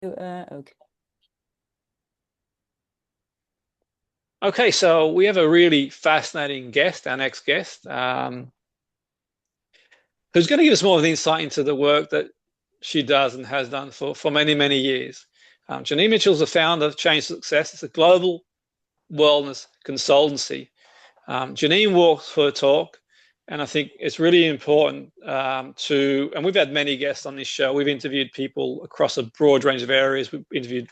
Okay. Okay, so we have a really fascinating guest, our next guest, who's going to give us more of an insight into the work that she does and has done for many, many years. Janine Mitchell's the founder of Change Success. It's a global wellness consultancy. Janine walks for a talk, and I think it's really important and we've had many guests on this show. We've interviewed people across a broad range of areas. We've interviewed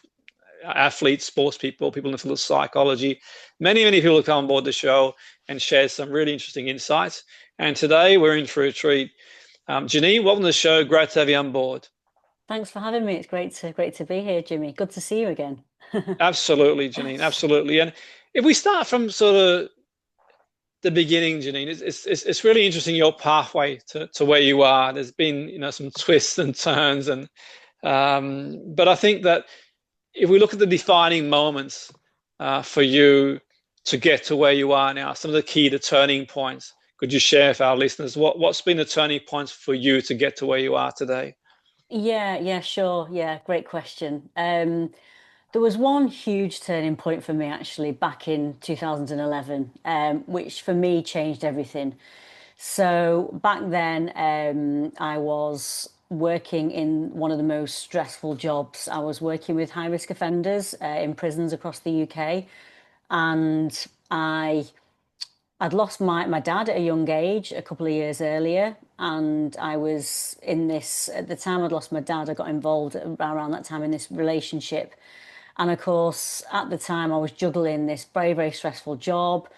athletes, sports people, people in the field of psychology. Many, many people have come on board the show and shared some really interesting insights. And today we're in for a treat. Janine, welcome to the show. Great to have you on board. Thanks for having me. It's great to be here, Jimmy. Good to see you again. Absolutely, Janine. Absolutely. And if we start from sort of the beginning, Janine, it's really interesting your pathway to where you are. There's been, some twists and turns, and but I think that if we look at the defining moments for you to get to where you are now, some of the key to turning points, could you share with our listeners what's been the turning points for you to get to where you are today? Yeah, sure. Yeah, great question. There was one huge turning point for me actually back in 2011, which for me changed everything. So back then, I was working in one of the most stressful jobs. I was working with high risk offenders in prisons across the UK, and I'd lost my dad at a young age, a couple of years earlier, and I was in this at the time I'd lost my dad. I got involved around that time in this relationship, and of course, at the time I was juggling this very stressful job.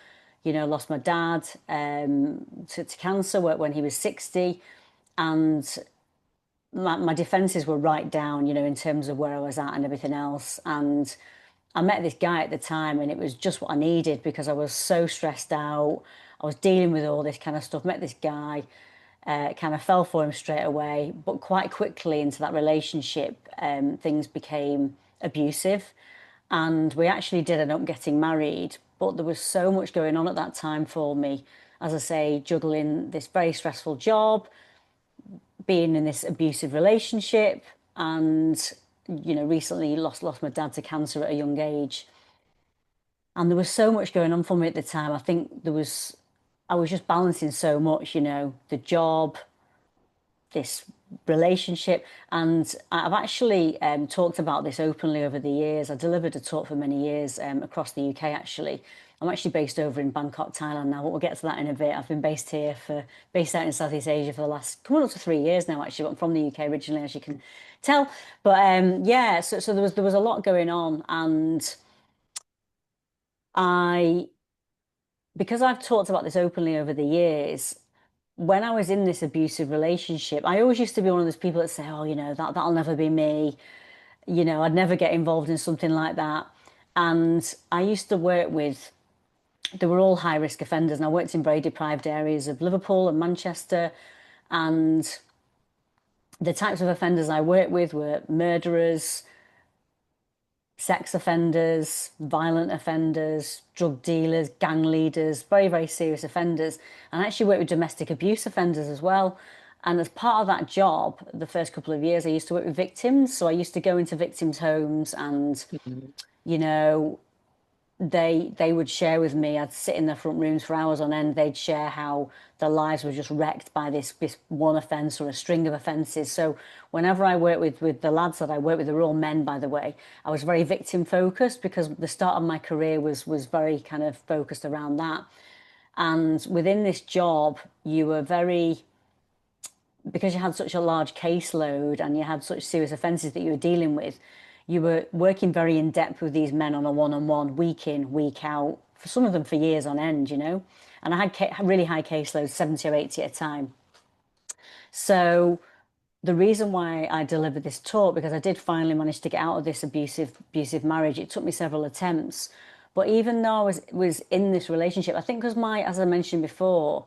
Lost my dad to cancer when he was 60, and my defenses were right down, in terms of where I was at and everything else. And I met this guy at the time, and it was just what I needed because I was so stressed out. I was dealing with all this kind of stuff. Met this guy, kind of fell for him straight away, but quite quickly into that relationship, things became abusive, and we actually did end up getting married. But there was so much going on at that time for me, as I say, juggling this very stressful job, being in this abusive relationship, and recently lost my dad to cancer at a young age. And there was so much going on for me at the time. I was just balancing so much, the job, this relationship. And I've actually talked about this openly over the years. I delivered a talk for many years across the UK, actually. I'm actually based over in Bangkok, Thailand now, but we'll get to that in a bit. I've been based out in Southeast Asia for the last, coming up to 3 years now, actually. But I'm from the UK originally, as you can tell. But yeah, so there was a lot going on. And I, because I've talked about this openly over the years, when I was in this abusive relationship, I always used to be one of those people that say, "Oh, that'll never be me." I'd never get involved in something like that. And I used to work with, they were all high risk offenders, and I worked in very deprived areas of Liverpool and Manchester. And the types of offenders I worked with were murderers, sex offenders, violent offenders, drug dealers, gang leaders, very serious offenders. And I actually work with domestic abuse offenders as well. And as part of that job, the first couple of years, I used to work with victims. So I used to go into victims' homes, and, Mhm. you know, they would share with me. I'd sit in their front rooms for hours on end. They'd share how their lives were just wrecked by this one offence or a string of offences. So whenever I work with the lads that I work with, they're all men, by the way. I was very victim focused because the start of my career was very kind of focused around that. And within this job, you were very, because you had such a large caseload and you had such serious offences that you were dealing with, you were working very in depth with these men on a one-on-one, week in, week out, for some of them for years on end. And I had really high caseloads, 70 or 80 at a time. So the reason why I delivered this talk, because I did finally manage to get out of this abusive marriage. It took me several attempts, but even though I was in this relationship, I think because as I mentioned before,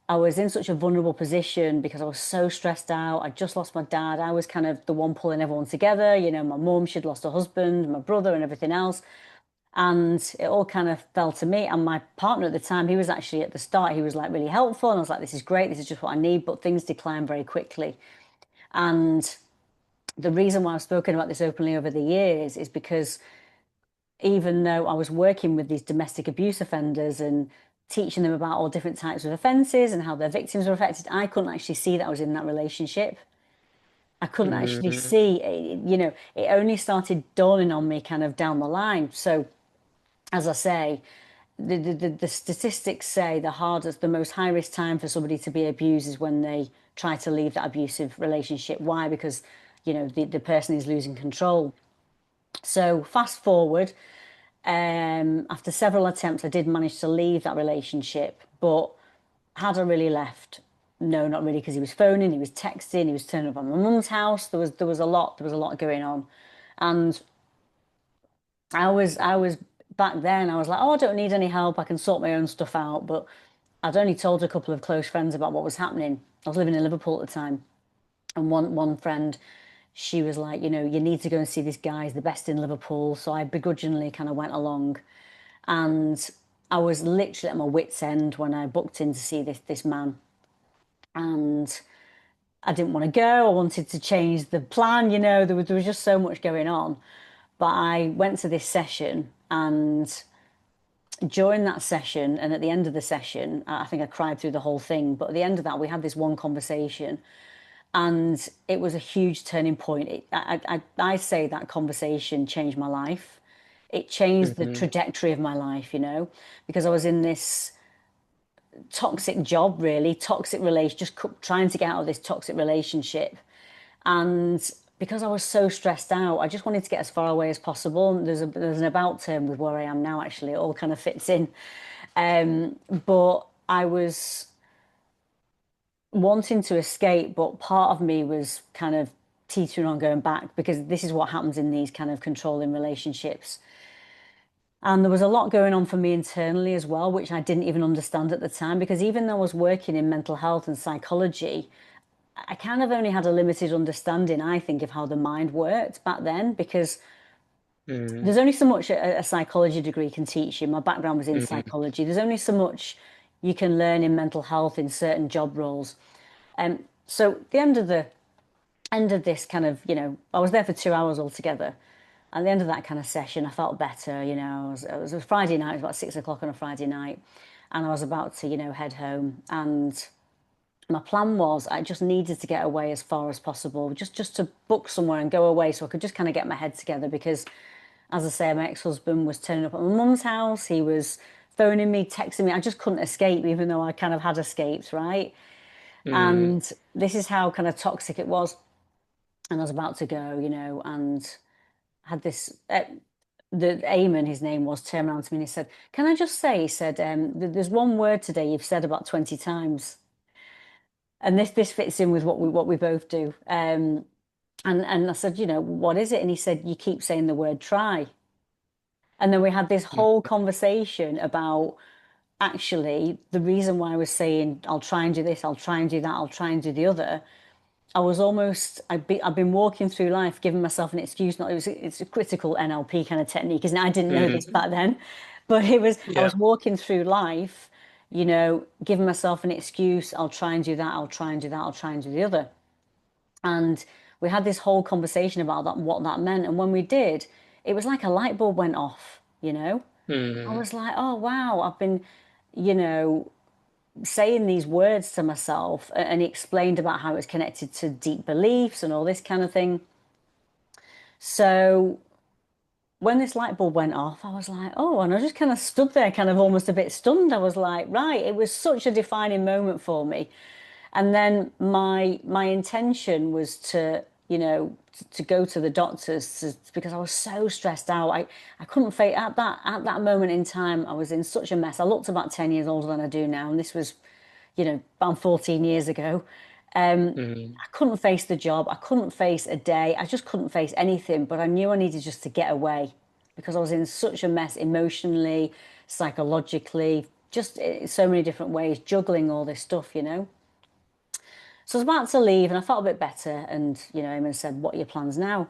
I was in such a vulnerable position because I was so stressed out. I just lost my dad. I was kind of the one pulling everyone together. My mum, she'd lost her husband, my brother, and everything else. And it all kind of fell to me. And my partner at the time, he was actually at the start, he was like really helpful. And I was like, this is great. This is just what I need. But things declined very quickly. And The reason why I've spoken about this openly over the years is because even though I was working with these domestic abuse offenders and teaching them about all different types of offences and how their victims were affected, I couldn't actually see that I was in that relationship. I couldn't actually Mm, see, it only started dawning on me kind of down the line. So, as I say, the statistics say the most high risk time for somebody to be abused is when they try to leave that abusive relationship. Why? Because, the person is losing control. So, fast forward, after several attempts, I did manage to leave that relationship, but had I really left? No, not really, because he was phoning, he was texting, he was turning up at my mum's house. There was a lot going on, and I was back then. I was like, oh, I don't need any help. I can sort my own stuff out. But I'd only told a couple of close friends about what was happening. I was living in Liverpool at the time, and one friend, she was like, you need to go and see this guy. He's the best in Liverpool. So I begrudgingly kind of went along, and I was literally at my wit's end when I booked in to see this man, and I didn't want to go. I wanted to change the plan. There was just so much going on. But I went to this session, and during that session, and at the end of the session, I think I cried through the whole thing. But at the end of that, we had this one conversation, and it was a huge turning point. I say that conversation changed my life. It changed the mhm, trajectory of my life, because I was in this toxic job, really, toxic relation, just trying to get out of this toxic relationship. And because I was so stressed out, I just wanted to get as far away as possible. And there's an about term with where I am now, actually. It all kind of fits in. But I was wanting to escape, but part of me was kind of teetering on going back, because this is what happens in these kind of controlling relationships. And there was a lot going on for me internally as well, which I didn't even understand at the time, because even though I was working in mental health and psychology, I kind of only had a limited understanding, I think, of how the mind worked back then, because mm, there's only so much a psychology degree can teach you. My background was in mm, psychology. There's only so much you can learn in mental health in certain job roles. So at the end of this kind of, I was there for 2 hours altogether. At the end of that kind of session, I felt better. It was a Friday night. It was about 6 o'clock on a Friday night, and I was about to, head home. And my plan was I just needed to get away as far as possible, just to book somewhere and go away so I could just kind of get my head together. Because, as I say, my ex-husband was turning up at my mum's house. He was phoning me, texting me. I just couldn't escape, even though I kind of had escaped, right? mm, And this is how kind of toxic it was. And I was about to go, and had this. The Eamon, his name was, turned around to me and he said, "Can I just say?" He said, "There's one word today you've said about 20 times." And this fits in with what we both do. And I said, what is it? And he said, "You keep saying the word try." And then we had this mm, whole conversation about, actually, the reason why I was saying I'll try and do this, I'll try and do that, I'll try and do the other. I've been walking through life giving myself an excuse. Not it's a critical NLP kind of technique, isn't it? I didn't know this mm. back then, but I Yeah. was walking through life, giving myself an excuse. I'll try and do that. I'll try and do that. I'll try and do the other. And we had this whole conversation about that, what that meant. And when we did, it was like a light bulb went off. I Mm, was like, oh wow, I've been, you know, saying these words to myself, and he explained about how it's connected to deep beliefs and all this kind of thing. So when this light bulb went off, I was like, oh, and I just kind of stood there, kind of almost a bit stunned. I was like, right, it was such a defining moment for me. And then my intention was to go to the doctors because I was so stressed out. I couldn't face at that moment in time. I was in such a mess. I looked about 10 years older than I do now, and this was about 14 years ago. mm, I couldn't face the job. I couldn't face a day. I just couldn't face anything. But I knew I needed just to get away because I was in such a mess emotionally, psychologically, just in so many different ways, juggling all this stuff. So I was about to leave and I felt a bit better. And, Eamon said, "What are your plans now?"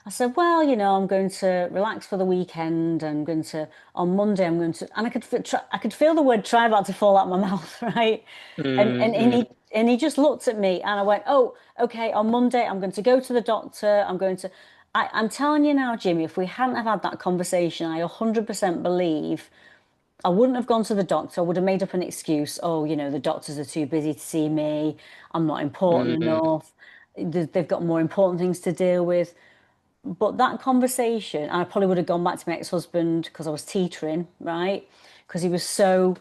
I said, "Well, I'm going to relax for the weekend. On Monday, I'm going to," and I could feel the word try about to fall out my mouth, right? And, mm, and, and he, mm. and he just looked at me and I went, oh, okay, on Monday I'm going to go to the doctor. I'm telling you now, Jimmy, if we hadn't have had that conversation, I 100% believe I wouldn't have gone to the doctor. I would have made up an excuse. Oh, the doctors are too busy to see me. I'm not important Mm, enough. They've got more important things to deal with. But that conversation, and I probably would have gone back to my ex-husband because I was teetering, right? Because he was so,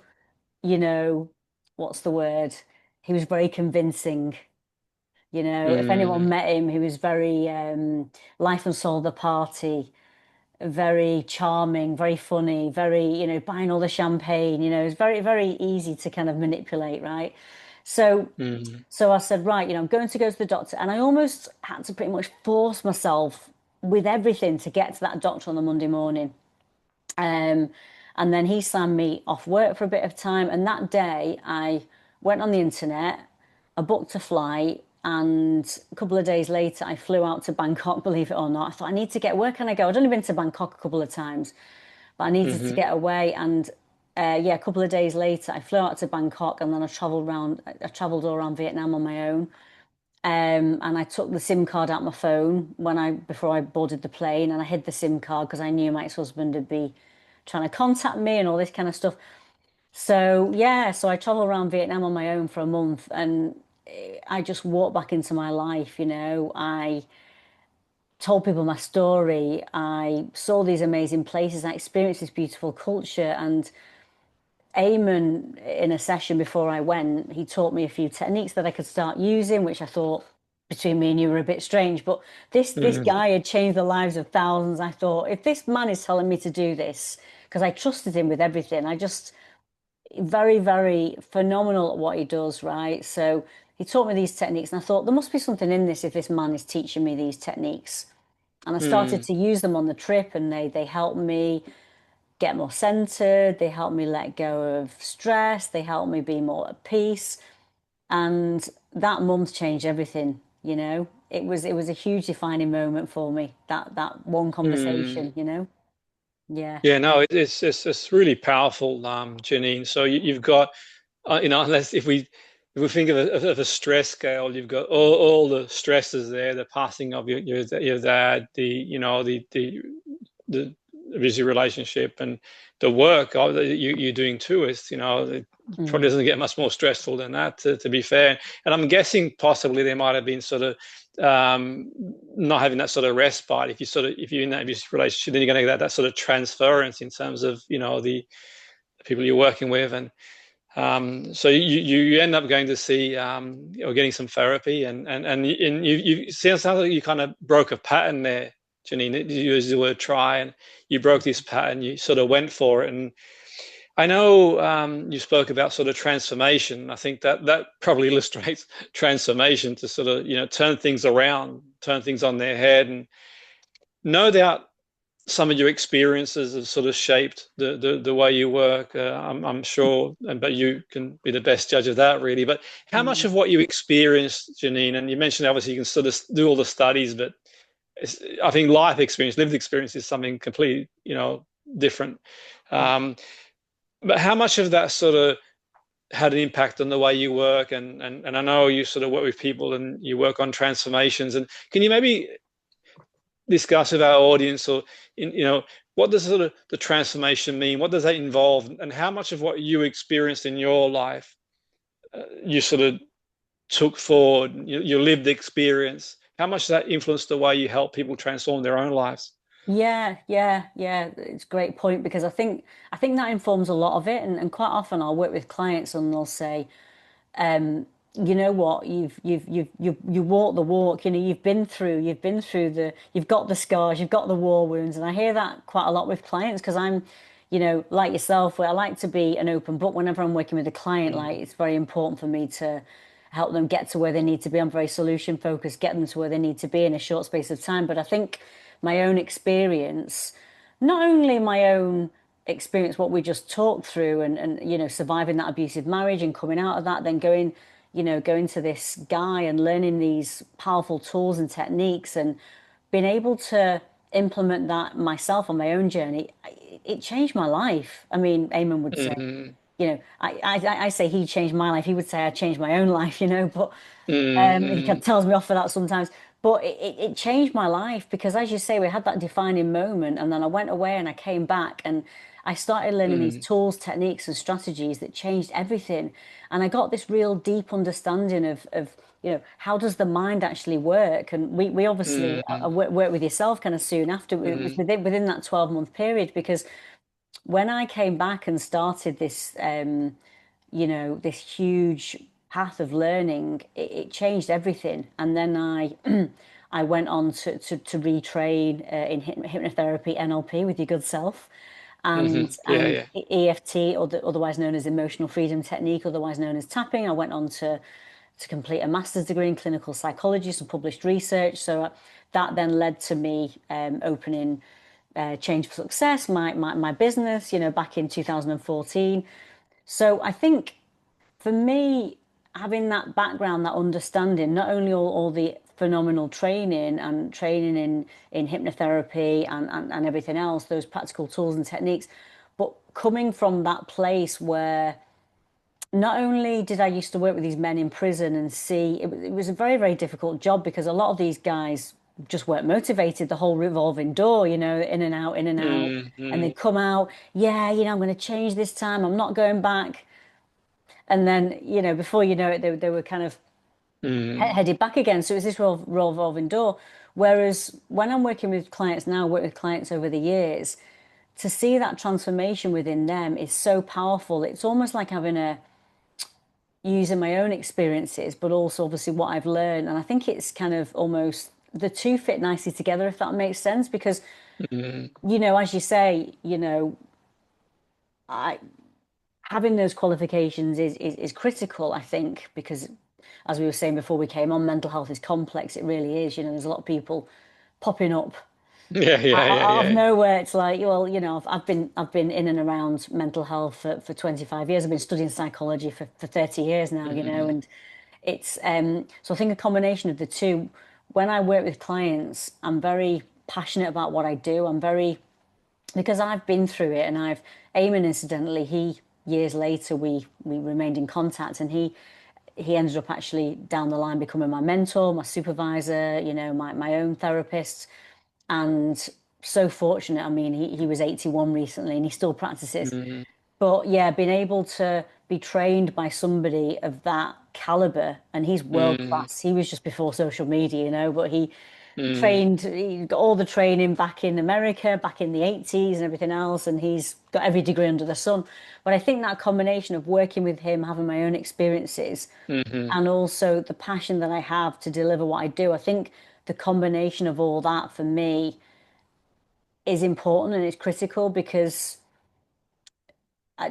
you know, what's the word? He was very convincing. If anyone mm, met him, he was very life and soul of the party, very charming, very funny, very, buying all the champagne, it's very, very easy to kind of manipulate, right? So mm, so I said, right, I'm going to go to the doctor. And I almost had to pretty much force myself with everything to get to that doctor on the Monday morning. Um, and then he signed me off work for a bit of time. And that day I went on the internet, I booked a flight, and a couple of days later I flew out to Bangkok, believe it or not. I thought I need to get, where can I go? I'd only been to Bangkok a couple of times, but I needed to mm, get away. And yeah, a couple of days later I flew out to Bangkok, and then I traveled all around Vietnam on my own. And I took the SIM card out my phone before I boarded the plane, and I hid the SIM card because I knew my ex-husband would be trying to contact me and all this kind of stuff. So yeah, so I traveled around Vietnam on my own for a month, and I just walked back into my life. I told people my story. I saw these amazing places. I experienced this beautiful culture. And Eamon, in a session before I went, he taught me a few techniques that I could start using, which I thought between me and you were a bit strange. But this mm, guy had changed the lives of thousands. I thought, if this man is telling me to do this, because I trusted him with everything, I just very, very phenomenal at what he does, right? So he taught me these techniques, and I thought there must be something in this if this man is teaching me these techniques. And I started mm, to use them on the trip, and they helped me get more centered. They help me let go of stress. They help me be more at peace. And that month changed everything, It was a huge defining moment for me, that one mm. conversation. Yeah. Yeah, no, it's really powerful, Janine. So you've got, unless if we think of a stress scale, you've got all the stresses there, the passing of your dad, the busy relationship, and the work that you're doing too. Is it probably Mm. doesn't get much more stressful than that, to be fair. And I'm guessing possibly there might have been sort of um, not having that sort of respite. If you're in that abusive relationship, then you're going to get that sort of transference in terms of the people you're working with. And so you end up going to see or getting some therapy, and you sounds like you kind of broke a pattern there, Janine. You used the word try, and you broke this pattern. You sort of went for it. And I know you spoke about sort of transformation. I think that probably illustrates transformation, to sort of turn things around, turn things on their head. And no doubt some of your experiences have sort of shaped the way you work. I'm sure, but you can be the best judge of that, really. But how much Mm. of what you experienced, Janine, and you mentioned obviously you can sort of do all the studies, but I think life experience, lived experience, is something completely, different. Yeah. Um, but how much of that sort of had an impact on the way you work? And I know you sort of work with people and you work on transformations. And can you maybe discuss with our audience, or what does sort of the transformation mean? What does that involve? And how much of what you experienced in your life you sort of took forward, your lived experience? How much does that influence the way you help people transform their own lives? Yeah, yeah, yeah. It's a great point because I think that informs a lot of it. And quite often I'll work with clients and they'll say, you know what, you walk the walk, you've been through you've got the scars, you've got the war wounds. And I hear that quite a lot with clients because I'm, like yourself, where I like to be an open book whenever I'm working with a client. Like, Mm, it's very important for me to help them get to where they need to be. I'm very solution focused, get them to where they need to be in a short space of time. But I think my own experience, not only my own experience, what we just talked through, and surviving that abusive marriage and coming out of that, then going to this guy and learning these powerful tools and techniques and being able to implement that myself on my own journey, it changed my life. I mean, Eamon would say. mm. I say he changed my life. He would say I changed my own life, but he kind Mm, of tells me off for that sometimes. But it changed my life because, as you say, we had that defining moment, and then I went away and I came back and I started learning these mm, tools, techniques, and strategies that changed everything. And I got this real deep understanding of how does the mind actually work? And we obviously mm, worked with yourself kind of soon after. It was mm, within that 12-month period because when I came back and started this, this huge path of learning, it changed everything. And then I went on to retrain in hypnotherapy, NLP with your good self, mhm. Yeah, and yeah. EFT, or otherwise known as emotional freedom technique, otherwise known as tapping. I went on to complete a master's degree in clinical psychology, some published research. So that then led to me opening Change for Success, my business, back in 2014. So I think for me, having that background, that understanding, not only all the phenomenal training and training in hypnotherapy and everything else, those practical tools and techniques, but coming from that place where not only did I used to work with these men in prison and see it was a very, very difficult job because a lot of these guys just weren't motivated, the whole revolving door, in and out, in and out. Mm, And mm, they'd come out, yeah, I'm going to change this time. I'm not going back. And then, before you know it, they were kind of mm, headed back again. So it was this revolving door. Whereas when I'm working with clients now, work with clients over the years, to see that transformation within them is so powerful. It's almost like having using my own experiences, but also obviously what I've learned. And I think it's kind of almost the two fit nicely together, if that makes sense. Because, mm. as you say, I having those qualifications is critical, I think, because as we were saying before we came on, mental health is complex. It really is. There's a lot of people popping up Yeah, yeah, yeah, out of yeah. nowhere. It's like, well, I've been in and around mental health for 25 years. I've been studying psychology for 30 years now, Mm, and it's so I think a combination of the two. When I work with clients, I'm very passionate about what I do. I'm very because I've been through it, and Eamon, incidentally, he years later we remained in contact, and he ended up actually down the line becoming my mentor, my supervisor, my own therapist, and so fortunate. I mean, he was 81 recently, and he still practices. mm, But yeah, being able to be trained by somebody of that caliber, and he's world mm, class. He was just before social media, but mm, he got all the training back in America, back in the 80s and everything else, and he's got every degree under the sun. But I think that combination of working with him, having my own experiences, mhm, and also the passion that I have to deliver what I do, I think the combination of all that for me is important and it's critical because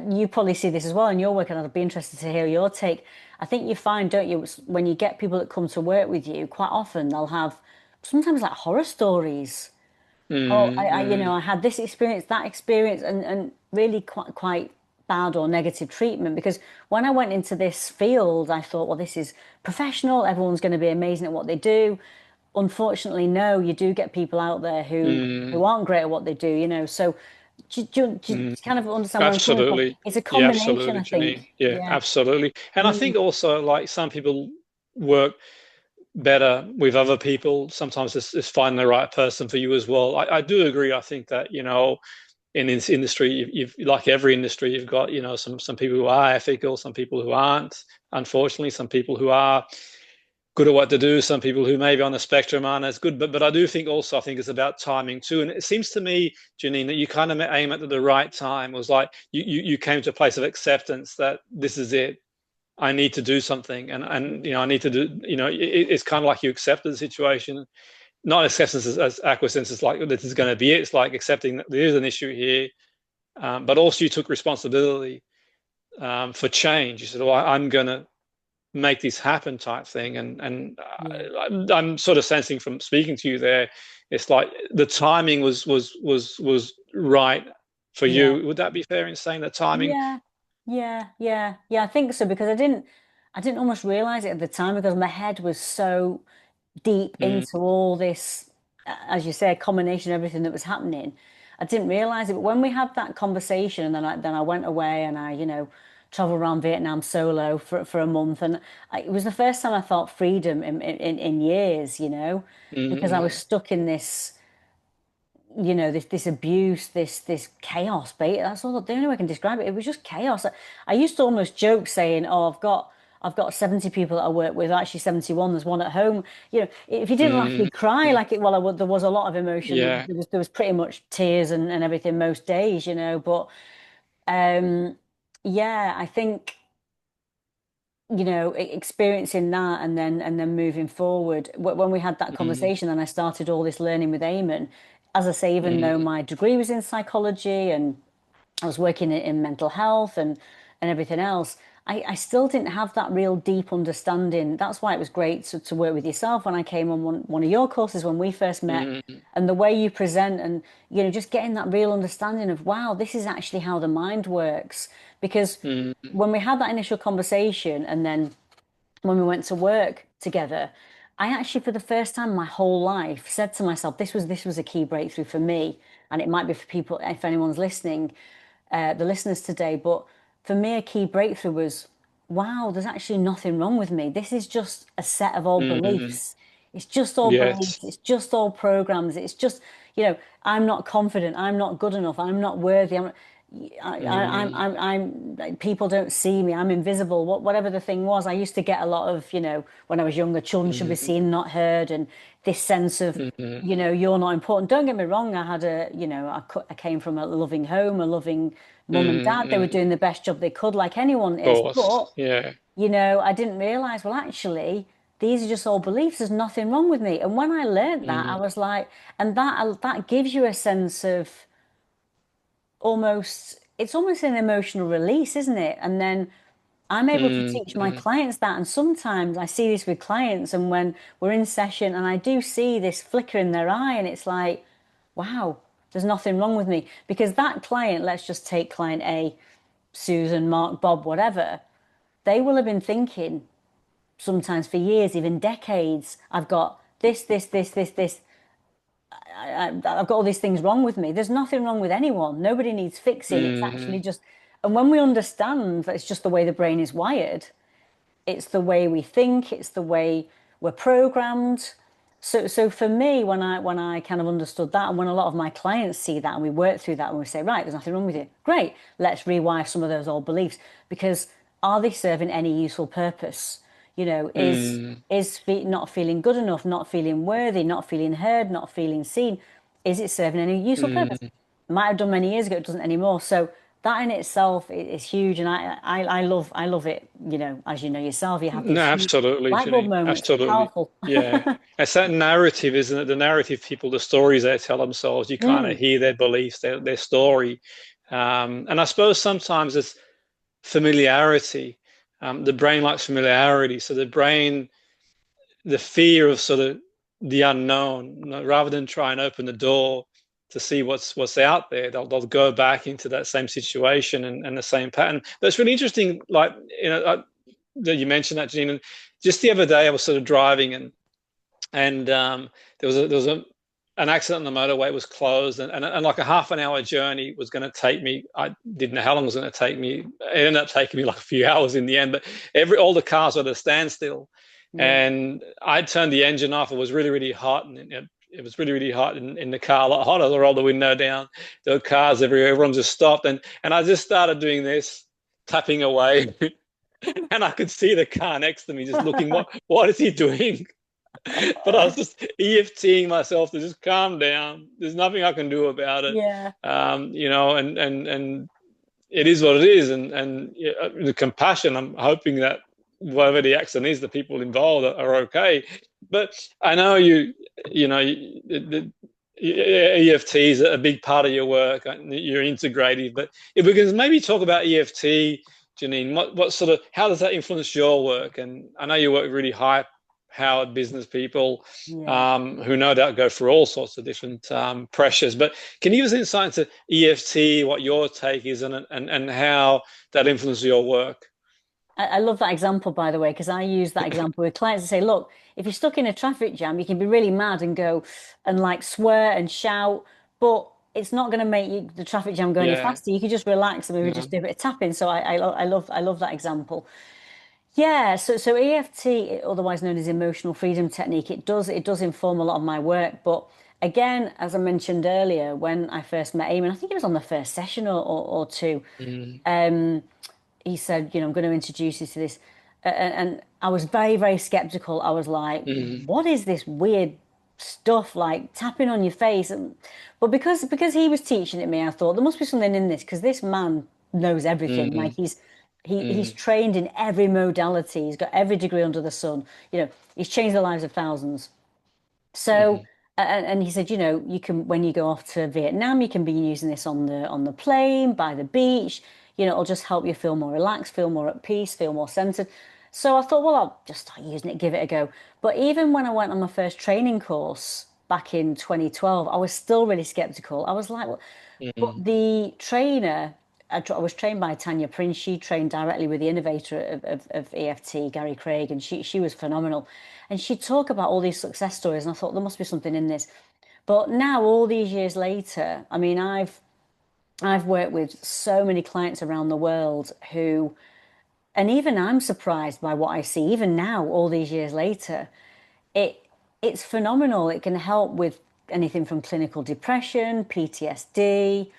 you probably see this as well in your work, and I'd be interested to hear your take. I think you find, don't you, when you get people that come to work with you, quite often they'll have sometimes like horror stories. Oh, mm, mm, I had this experience, that experience, and really quite bad or negative treatment. Because when I went into this field, I thought, well, this is professional. Everyone's going to be amazing at what they do. Unfortunately, no, you do get people out there who mm, aren't great at what they do. So do you mm. kind of understand where I'm coming from? Absolutely. It's a Yeah, combination, absolutely, I Janine. think. Yeah, Yeah. absolutely. And I think Mm, also like some people work better with other people. Sometimes it's finding the right person for you as well. I do agree. I think that, in this industry, you've like every industry, you've got, some people who are ethical, some people who aren't, unfortunately, some people who are good at what to do, some people who maybe on the spectrum aren't as good. But I do think also I think it's about timing too. And it seems to me, Janine, that you kind of aim at the right time. It was like you came to a place of acceptance that this is it. I need to do something, and I need to do. It's kind of like you accepted the situation, not acceptance as acquiescence. It's like this is going to be it. It's like accepting that there is an issue here, but also you took responsibility for change. You said, "Well, I'm going to make this happen," type thing. And yeah. I'm sort of sensing from speaking to you there, it's like the timing was right for Yeah. you. Would that be fair in saying that timing? Yeah. Yeah. I think so because I didn't almost realize it at the time because my head was so deep Mm, into all this, as you say, a combination of everything that was happening. I didn't realize it, but when we had that conversation, and then I went away and I travel around Vietnam solo for a month. And it was the first time I felt freedom in years, because I was mm, stuck in this, this abuse, this chaos. But that's all the only way I can describe it. It was just chaos. I used to almost joke saying, "Oh, I've got 70 people that I work with. Actually, 71. There's one at home." If you didn't laugh, mm, you'd cry. mm. Like it. Well, there was a lot of emotion. Yeah. There was pretty much tears and everything most days, But yeah, I think experiencing that and then moving forward. When we had that Mm, conversation, then I started all this learning with Eamon. As I say, even though mm, my degree was in psychology and I was working in mental health and everything else, I still didn't have that real deep understanding. That's why it was great to work with yourself when I came on one of your courses when we first met, mm, and the way you present and just getting that real understanding of, wow, this is actually how the mind works. Because mm, when we had that initial conversation and then when we went to work together, I actually, for the first time in my whole life, said to myself, this was a key breakthrough for me, and it might be for people if anyone's listening, the listeners today. But for me, a key breakthrough was, wow, there's actually nothing wrong with me. This is just a set of old mm. beliefs. It's just all beliefs. Yes. It's just all programs. It's just, I'm not confident. I'm not good enough. I'm not worthy. Mm, People don't see me. I'm invisible. Whatever the thing was, I used to get a lot of, when I was younger, children should be mm, seen, not heard, and this sense of, mm, you're not important. Don't get me wrong. I came from a loving home, a loving mum and dad. They were mm. doing the best job they could, like anyone Of is. course. But, Yeah. I didn't realize, well, actually, these are just all beliefs. There's nothing wrong with me. And when I learned that, I Mm, was like, and that gives you a sense of it's almost an emotional release, isn't it? And then I'm able to mm, teach my mm, clients that. And sometimes I see this with clients, and when we're in session, and I do see this flicker in their eye, and it's like, wow, there's nothing wrong with me. Because that client, let's just take client A, Susan, Mark, Bob, whatever, they will have been thinking sometimes for years, even decades, I've got this. I've got all these things wrong with me. There's nothing wrong with anyone. Nobody needs fixing. It's actually mm, just, and when we understand that it's just the way the brain is wired, it's the way we think, it's the way we're programmed. So for me, when I kind of understood that, and when a lot of my clients see that, and we work through that, and we say, right, there's nothing wrong with you. Great, let's rewire some of those old beliefs because are they serving any useful purpose? Is mm, not feeling good enough, not feeling worthy, not feeling heard, not feeling seen? Is it serving any useful purpose? mm. Might have done many years ago, it doesn't anymore. So that in itself is huge, and I love it. As you know yourself, you have No, these huge absolutely, light bulb Janine. moments. Absolutely. Powerful. Yeah. It's that narrative, isn't it? The narrative people, the stories they tell themselves, you kind of Mm, hear their beliefs, their story. And I suppose sometimes it's familiarity. The brain likes familiarity. So the brain, the fear of sort of the unknown, rather than try and open the door to see what's out there, they'll go back into that same situation and the same pattern. But it's really interesting, like that you mentioned that, Janine. And just the other day, I was sort of driving and there was an accident on the motorway. It was closed, and like a half an hour journey was going to take me. I didn't know how long it was going to take me. It ended up taking me like a few hours in the end. But all the cars were at a standstill, yeah. and I turned the engine off. It was really really hot, and it was really really hot in the car. A lot hotter. I rolled the window down. There were cars everywhere. Everyone just stopped, and I just started doing this, tapping away. And I could see the car next to me just looking, what is he doing? But I was just EFTing myself to just calm down. There's nothing I can do about it. Yeah. And it is what it is. And yeah, the compassion, I'm hoping that whatever the accident is, the people involved are okay. But I know the EFT is a big part of your work. You're integrative. But if we can maybe talk about EFT, Janine, what sort of how does that influence your work? And I know you work really high powered business people Yeah. who no doubt go through all sorts of different pressures. But can you give us insight into EFT, what your take is, and how that influences your work? I love that example, by the way, because I use that example with clients to say, look, if you're stuck in a traffic jam, you can be really mad and go and like swear and shout, but it's not going to make the traffic jam go any Yeah. faster. You could just relax and maybe just No. do a bit of tapping. So I love that example. Yeah, so EFT, otherwise known as emotional freedom technique, it does inform a lot of my work. But again, as I mentioned earlier, when I first met Eamon, I think it was on the first session or two, Mm, he said, I'm going to introduce you to this. And I was very, very skeptical. I was like, mm, what is this weird stuff like tapping on your face? But because he was teaching it me, I thought there must be something in this because this man knows everything. Like mm, he's mm, trained in every modality. He's got every degree under the sun. He's changed the lives of thousands. So, mm, and he said, you can when you go off to Vietnam, you can be using this on the plane, by the beach. It'll just help you feel more relaxed, feel more at peace, feel more centered. So I thought, well, I'll just start using it, give it a go. But even when I went on my first training course back in 2012, I was still really skeptical. I was like, well, but mm, the trainer, I was trained by Tanya Prince. She trained directly with the innovator of EFT, Gary Craig, and she was phenomenal. And she'd talk about all these success stories, and I thought there must be something in this. But now, all these years later, I mean, I've worked with so many clients around the world who, and even I'm surprised by what I see. Even now, all these years later, it it's phenomenal. It can help with anything from clinical depression, PTSD,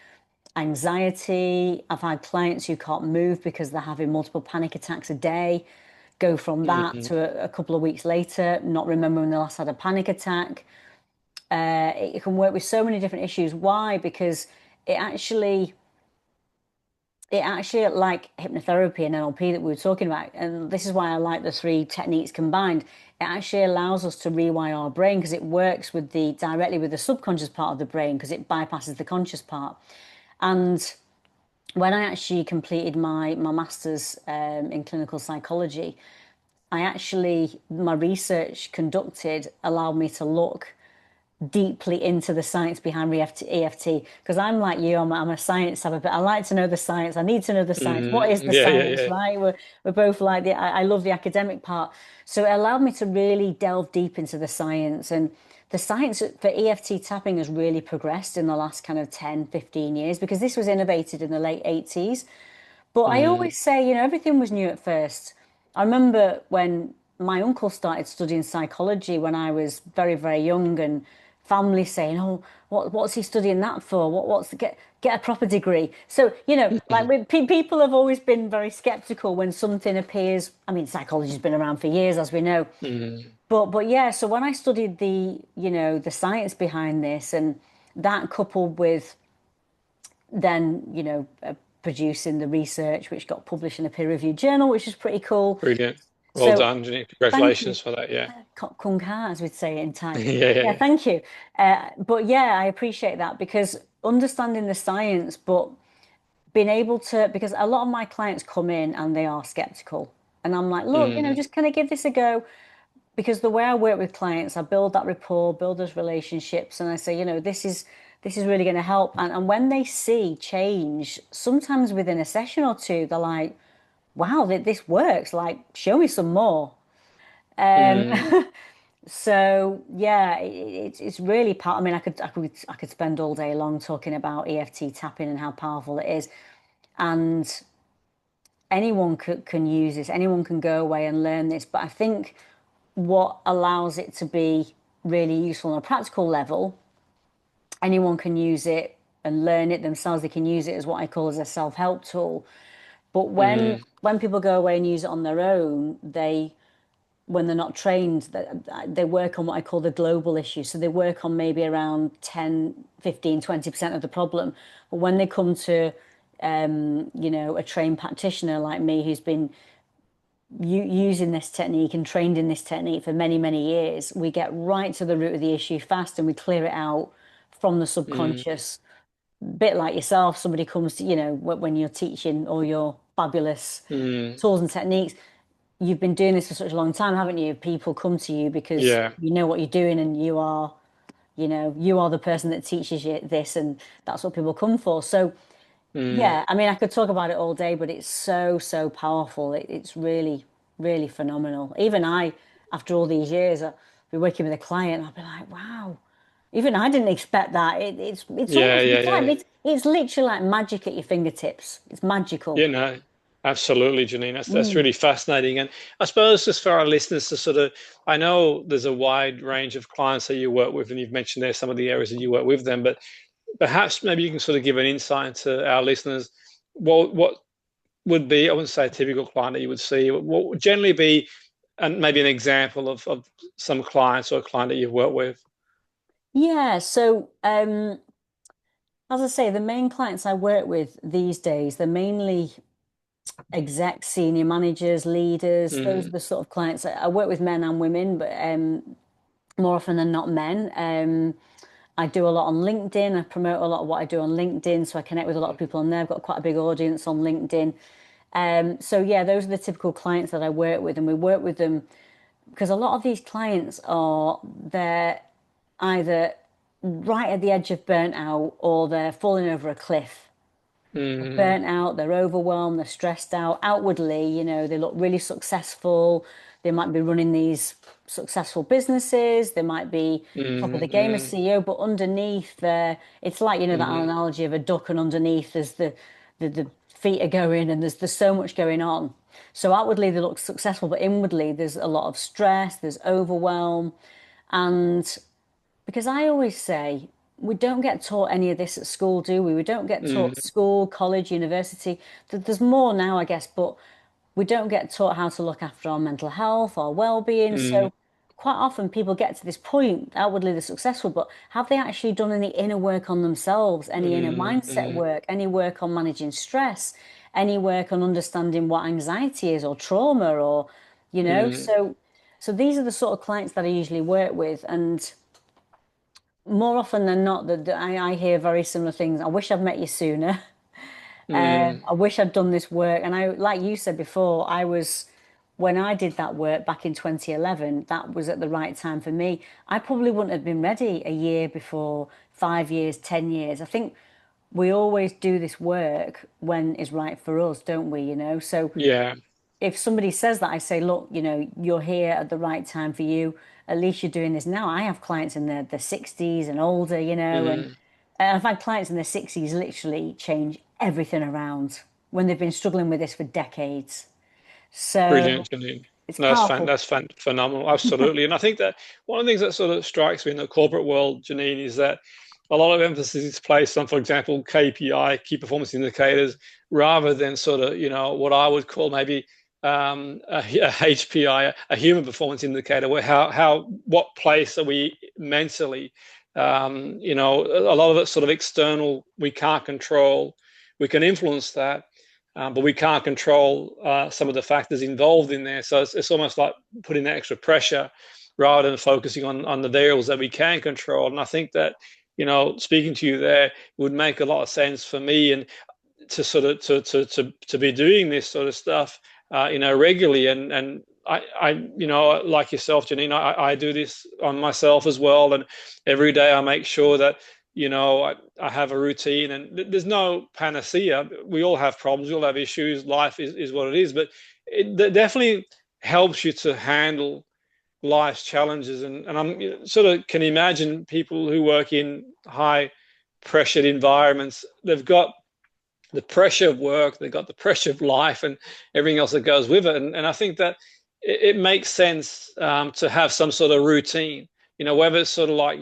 anxiety. I've had clients who can't move because they're having multiple panic attacks a day, go from that mm, to a couple of weeks later, not remembering they last had a panic attack. It can work with so many different issues. Why? Because it actually, it actually, like hypnotherapy and NLP that we were talking about, and this is why I like the three techniques combined. It actually allows us to rewire our brain because it works with the directly with the subconscious part of the brain because it bypasses the conscious part. And when I actually completed my master's in clinical psychology, my research conducted allowed me to look deeply into the science behind EFT because I'm like you, I'm a science type of bit. I like to know the science. I need to know the science. What is the yeah, yeah, science, yeah. right? We're both like I love the academic part. So it allowed me to really delve deep into the science and the science for EFT tapping has really progressed in the last kind of 10, 15 years because this was innovated in the late 80s. But I Mm, always say, everything was new at first. I remember when my uncle started studying psychology when I was very, very young, and family saying, "Oh, what's he studying that for? Get a proper degree." So, like people have always been very skeptical when something appears. I mean, psychology's been around for years, as we know. mm, But yeah, so when I studied the science behind this, and that coupled with then producing the research which got published in a peer-reviewed journal, which is pretty cool. brilliant. Well So done, Janine. thank you. Congratulations for that. Yeah. Kung Ka, as we'd say in Thai. Yeah, yeah, Yeah, yeah. thank you. But yeah, I appreciate that because understanding the science, but being able to, because a lot of my clients come in and they are skeptical. And I'm like, look, Mm, just kind of give this a go. Because the way I work with clients, I build that rapport, build those relationships, and I say, this is really going to help. And when they see change, sometimes within a session or two, they're like, wow, this works. Like, show me some more. mm, So yeah, it's really part. I mean, I could spend all day long talking about EFT tapping and how powerful it is, and anyone can use this. Anyone can go away and learn this. But I think what allows it to be really useful on a practical level, anyone can use it and learn it themselves. They can use it as what I call as a self-help tool. But mm, when people go away and use it on their own, when they're not trained, they work on what I call the global issue. So they work on maybe around 10, 15, 20% of the problem. But when they come to a trained practitioner like me who's been using this technique and trained in this technique for many, many years, we get right to the root of the issue fast and we clear it out from the mm, subconscious. Bit like yourself, somebody comes to, when you're teaching all your fabulous mm, tools and techniques, you've been doing this for such a long time, haven't you? People come to you because yeah. you know what you're doing and you are the person that teaches you this, and that's what people come for. So, Mm, yeah, I mean, I could talk about it all day, but it's so, so powerful. It's really, really phenomenal. Even I, after all these years, I'll be working with a client, I'll be like, wow. Even I didn't expect that. It's Yeah, almost yeah, it's like yeah. it's literally like magic at your fingertips. It's magical. You know, absolutely, Janine. That's Mm. really fascinating. And I suppose just for our listeners to sort of, I know there's a wide range of clients that you work with, and you've mentioned there some of the areas that you work with them, but perhaps maybe you can sort of give an insight to our listeners. What would be, I wouldn't say a typical client that you would see, what would generally be, and maybe an example of some clients or a client that you've worked with? Yeah, so as I say, the main clients I work with these days, they're mainly execs, senior managers, leaders. Those are Mm, the sort of clients I work with, men and women, but more often than not men. I do a lot on LinkedIn. I promote a lot of what I do on LinkedIn, so I connect with a lot of people on there. I've got quite a big audience on LinkedIn. So yeah, those are the typical clients that I work with, and we work with them because a lot of these clients they're either right at the edge of burnout or they're falling over a cliff. mm, Burnt out, they're overwhelmed, they're stressed out. Outwardly, they look really successful. They might be running these successful businesses. They might be top of the mm, game as mm, CEO, but underneath there, it's like, that mm, analogy of a duck, and underneath there's the feet are going, and there's so much going on. So outwardly they look successful, but inwardly there's a lot of stress, there's overwhelm. And because I always say, we don't get taught any of this at school, do we? We don't get taught mm, school, college, university. There's more now, I guess, but we don't get taught how to look after our mental health, our well-being. mm, So quite often people get to this point, outwardly they're successful, but have they actually done any inner work on themselves, any inner mm, mindset mm, work, any work on managing stress, any work on understanding what anxiety is or trauma or, mm. so these are the sort of clients that I usually work with. And more often than not, that I hear very similar things. I wish I'd met you sooner. Mm, I wish I'd done this work. And like you said before, when I did that work back in 2011, that was at the right time for me. I probably wouldn't have been ready a year before, 5 years, 10 years. I think we always do this work when it's right for us, don't we? So yeah. if somebody says that, I say, look, you're here at the right time for you. At least you're doing this now. I have clients in their 60s and older, and Mm. I've had clients in their 60s literally change everything around when they've been struggling with this for decades. So Brilliant, Janine. it's No, powerful. phenomenal, absolutely. And I think that one of the things that sort of strikes me in the corporate world, Janine, is that a lot of emphasis is placed on, for example, KPI, key performance indicators, rather than sort of, what I would call maybe a HPI, a human performance indicator, where what place are we mentally? A lot of it's sort of external, we can't control. We can influence that, but we can't control some of the factors involved in there. So it's almost like putting that extra pressure rather than focusing on the variables that we can control. And I think that, speaking to you there would make a lot of sense for me, and to sort of to be doing this sort of stuff, regularly. And like yourself, Janine, I do this on myself as well. And every day I make sure that, I have a routine, and there's no panacea. We all have problems, we all have issues. Life is what it is, but it definitely helps you to handle life's challenges. And I'm sort of can imagine people who work in high pressured environments. They've got the pressure of work, they've got the pressure of life and everything else that goes with it. And I think that it makes sense, to have some sort of routine, whether it's sort of like,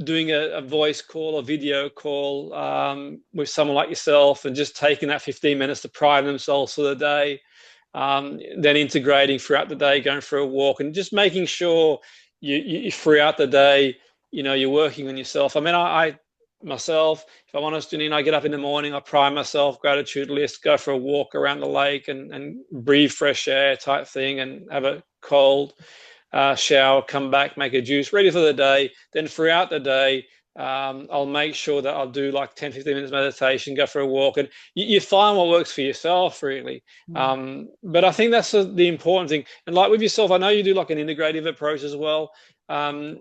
doing a voice call or video call, with someone like yourself, and just taking that 15 minutes to prime themselves for the day, then integrating throughout the day, going for a walk, and just making sure you throughout the day, you're working on yourself. I mean, I myself, if I'm honest, Janine, I get up in the morning, I prime myself, gratitude list, go for a walk around the lake, and breathe fresh air type thing, and have a cold shower, come back, make a juice, ready for the day. Then throughout the day, I'll make sure that I'll do like 10, 15 minutes meditation, go for a walk, and you find what works for yourself, really. But I think that's the important thing. And like with yourself, I know you do like an integrative approach as well. Um,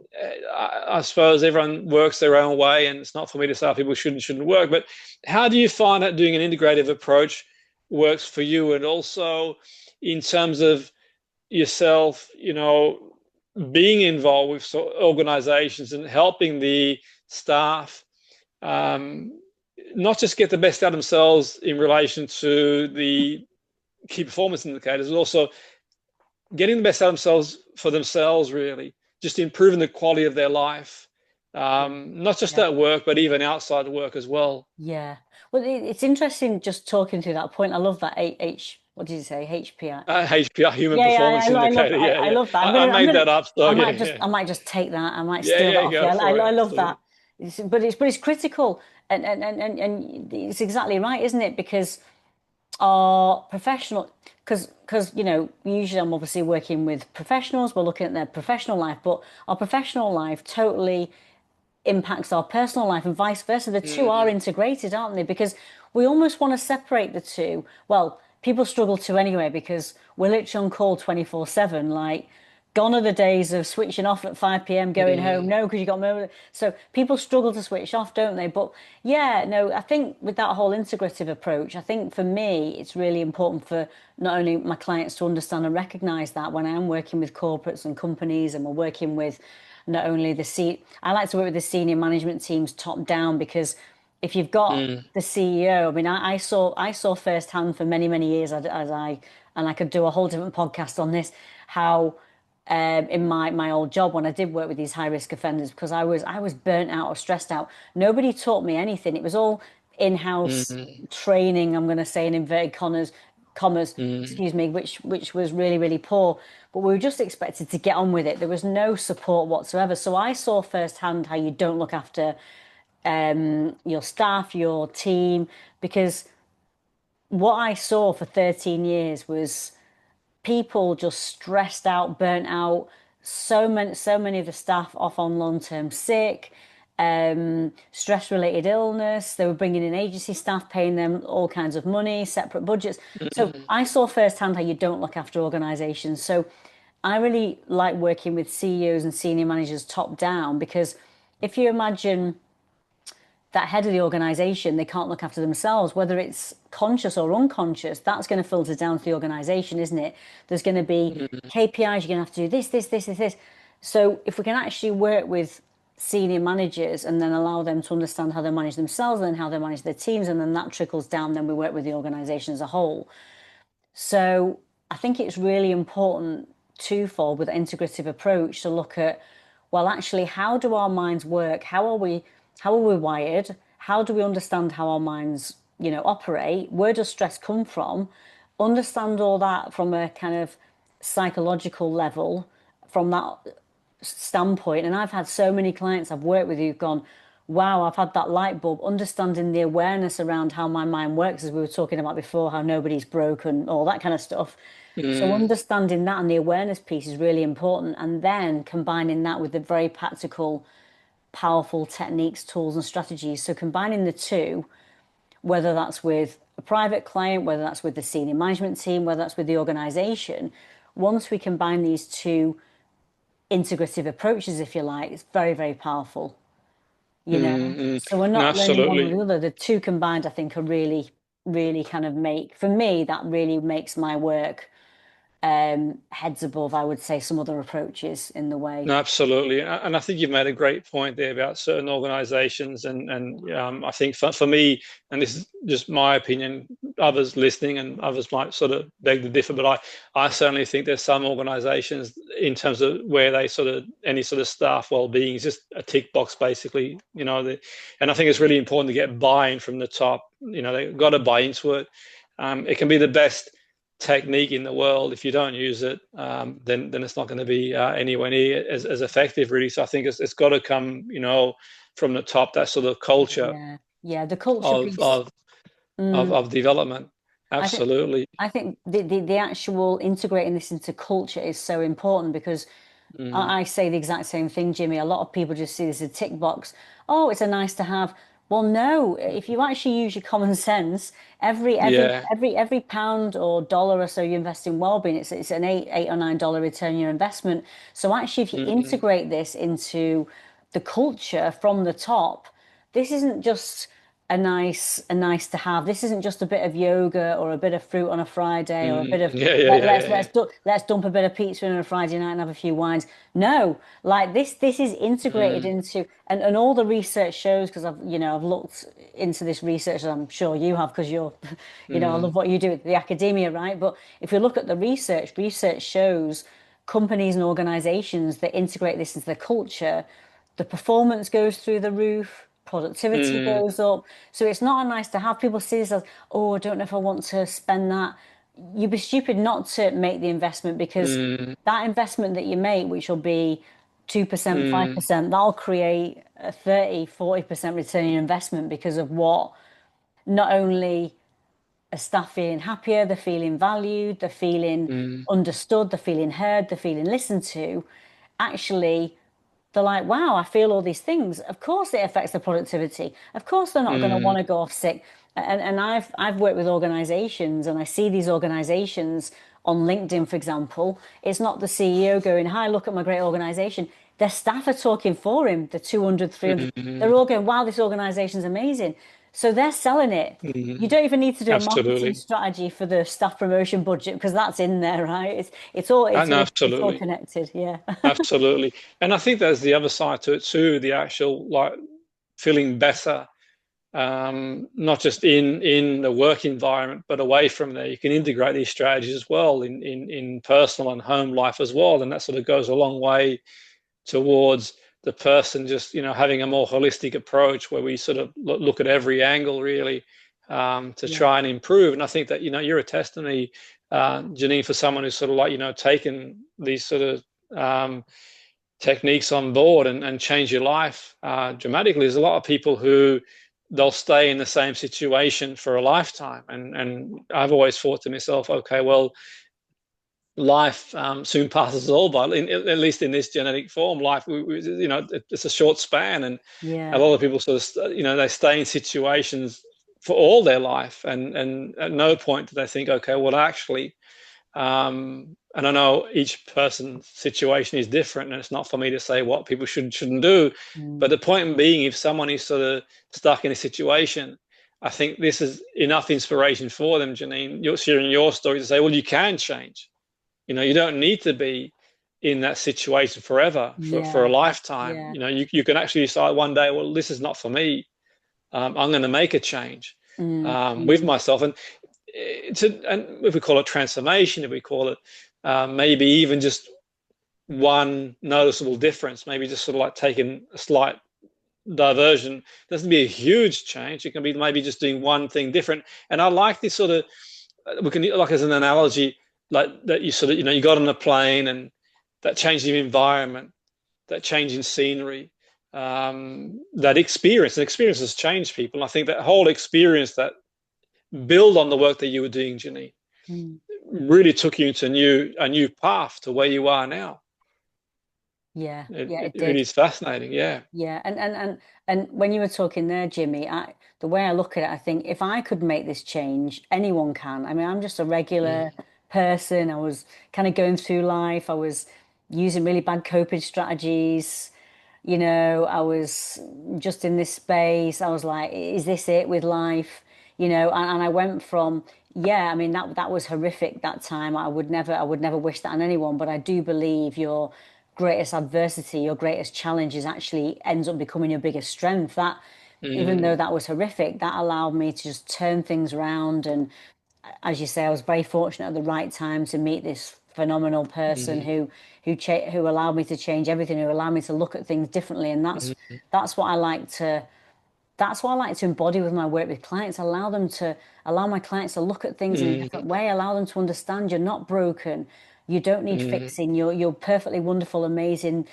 I suppose everyone works their own way, and it's not for me to say how people shouldn't work. But how do you find that doing an integrative approach works for you? And also in terms of yourself, being involved with organizations and helping the staff not just get the best out of themselves in relation to the key performance indicators, but also getting the best out of themselves for themselves, really, just improving the quality of their life, Yeah. not just Yeah. at work, but even outside of work as well. Yeah. Well, it's interesting just talking through that point. I love that what did you say? HPI. HPR, Human Yeah, yeah, Performance Indicator. Yeah, I yeah. love that. I made that up. So yeah, I yeah, might just take that. I might yeah, steal that yeah. off you. Go for it. I love that. Absolutely. But it's critical, and it's exactly right, isn't it? Because our professional, because usually I'm obviously working with professionals. We're looking at their professional life, but our professional life totally impacts our personal life and vice versa. The two are Mm, integrated, aren't they? Because we almost want to separate the two. Well, people struggle to anyway because we're literally on call 24/7. Like, gone are the days of switching off at 5 p.m., going home. mm, No, because you got moments. So people struggle to switch off, don't they? But yeah, no, I think with that whole integrative approach, I think for me, it's really important for not only my clients to understand and recognize that when I am working with corporates and companies and we're working with not only I like to work with the senior management teams top down because if you've got mm, the CEO, I mean, I saw firsthand for many years and I could do a whole different podcast on this how in my old job when I did work with these high risk offenders because I was burnt out or stressed out. Nobody taught me anything. It was all in-house mm, training. I'm going to say in inverted commas, mm, excuse me, which was really poor. But we were just expected to get on with it. There was no support whatsoever. So I saw firsthand how you don't look after your staff, your team, because what I saw for 13 years was people just stressed out, burnt out. So many of the staff off on long-term sick, stress-related illness. They were bringing in agency staff, paying them all kinds of money, separate budgets. So mm, I saw firsthand how you don't look after organizations. So I really like working with CEOs and senior managers top down because if you imagine that head of the organization, they can't look after themselves, whether it's conscious or unconscious, that's going to filter down to the organization, isn't it? There's going to be mm, KPIs, you're going to have to do this. So if we can actually work with senior managers and then allow them to understand how they manage themselves and then how they manage their teams, and then that trickles down, then we work with the organization as a whole. So I think it's really important twofold with an integrative approach to look at, well, actually, how do our minds work? How are we wired? How do we understand how our minds, operate? Where does stress come from? Understand all that from a kind of psychological level, from that standpoint. And I've had so many clients I've worked with who've gone, wow, I've had that light bulb, understanding the awareness around how my mind works, as we were talking about before, how nobody's broken, all that kind of stuff. So mm, understanding that and the awareness piece is really important. And then combining that with the very practical, powerful techniques, tools, and strategies. So combining the two, whether that's with a private client, whether that's with the senior management team, whether that's with the organization, once we combine these two integrative approaches, if you like, it's very powerful, you know. mm, mm. So we're No, not learning one or absolutely. the other. The two combined, I think, are really kind of for me, that really makes my work heads above, I would say, some other approaches in the way. No, absolutely, and I think you've made a great point there about certain organisations, and I think for me, and this is just my opinion, others listening and others might sort of beg to differ, but I certainly think there's some organisations in terms of where they sort of any sort of staff well-being is just a tick box basically, and I think it's really important to get buy-in from the top. They've got to buy into it. It can be the best technique in the world. If you don't use it, then it's not going to be anywhere near as effective, really. So I think it's got to come, from the top. That sort of culture Yeah, yeah, the culture of piece. of of, Mm, of development. I think Absolutely. I think the actual integrating this into culture is so important because Mm, I say the exact same thing, Jimmy. A lot of people just see this as a tick box. Oh, it's a nice to have. Well, no, if you actually use your common sense, yeah. every pound or dollar or so you invest in well-being, it's an eight or $9 return on your investment. So actually, if you Mm, integrate this into the culture from the top, this isn't just a nice to have. This isn't just a bit of yoga or a bit of fruit on a Friday or a bit of Yeah, yeah, yeah, yeah, yeah. let's dump a bit of pizza in on a Friday night and have a few wines. No, like this is integrated Mm, into and all the research shows because I've looked into this research and I'm sure you have because you're I love mm, what you do with the academia, right? But if you look at the research shows companies and organizations that integrate this into their culture, the performance goes through the roof, productivity mm, goes up. So it's not a nice to have. People see this as, oh, I don't know if I want to spend that. You'd be stupid not to make the investment because mm, that investment that you make, which will be 2%, mm, 5%, that'll create a 30, 40% return on investment because of what not only are staff feeling happier, they're feeling valued, they're feeling mm, understood, they're feeling heard, they're feeling listened to. Actually, they're like, wow, I feel all these things. Of course, it affects their productivity. Of course, they're not going to mm, want to go off sick. And I've worked with organizations, and I see these organizations on LinkedIn, for example. It's not the CEO going, "Hi, look at my great organization." Their staff are talking for him. The 200, 300. mm, They're all going, "Wow, this organization's amazing." So they're selling it. You mm. don't even need to do a marketing Absolutely. strategy for the staff promotion budget because that's in there, right? No, It's all absolutely. connected. Yeah. Absolutely. And I think there's the other side to it too, the actual like feeling better, not just in the work environment, but away from there. You can integrate these strategies as well in personal and home life as well. And that sort of goes a long way towards the person just, having a more holistic approach where we sort of look at every angle really, to Yeah. try and improve. And I think that, you're a testimony, Janine, for someone who's sort of like, taken these sort of techniques on board and change your life dramatically. There's a lot of people who they'll stay in the same situation for a lifetime. And I've always thought to myself, okay, well, life soon passes us all by, at least in this genetic form. Life, it's a short span, and a Yeah. lot of people sort of, they stay in situations for all their life, and at no point do they think, okay, well, actually, and I know each person's situation is different, and it's not for me to say what people shouldn't do. But Mm. the point being, if someone is sort of stuck in a situation, I think this is enough inspiration for them, Janine. You're sharing your story to say, well, you can change. You don't need to be in that situation forever for a Yeah. lifetime. Yeah. You can actually decide one day, well, this is not for me. I'm going to make a change Mm. with Mm. myself. And if we call it transformation, if we call it maybe even just one noticeable difference, maybe just sort of like taking a slight diversion, doesn't be a huge change. It can be maybe just doing one thing different. And I like this sort of, we can, like, as an analogy, like that you sort of, you got on a plane and that change of environment, that change in scenery, that experience. And experience has changed people. And I think that whole experience that build on the work that you were doing, Janine, Mm. really took you into a new path to where you are now. Yeah. It, Yeah, it it really did. is fascinating. Yeah. Yeah. And when you were talking there, Jimmy, the way I look at it, I think if I could make this change, anyone can. I mean, I'm just a regular Mm, person. I was kind of going through life. I was using really bad coping strategies. I was just in this space. I was like, is this it with life? And I went from, yeah, I mean that was horrific that time. I would never wish that on anyone, but I do believe your greatest adversity, your greatest challenge is actually ends up becoming your biggest strength. That even though mm, that was horrific, that allowed me to just turn things around. And as you say, I was very fortunate at the right time to meet this phenomenal person mm, who allowed me to change everything, who allowed me to look at things differently, and mm, that's what I like to that's what I like to embody with my work with clients. Allow my clients to look at things in a mm, different way. Allow them to understand you're not broken. You don't need mm, fixing. You're perfectly wonderful, amazing,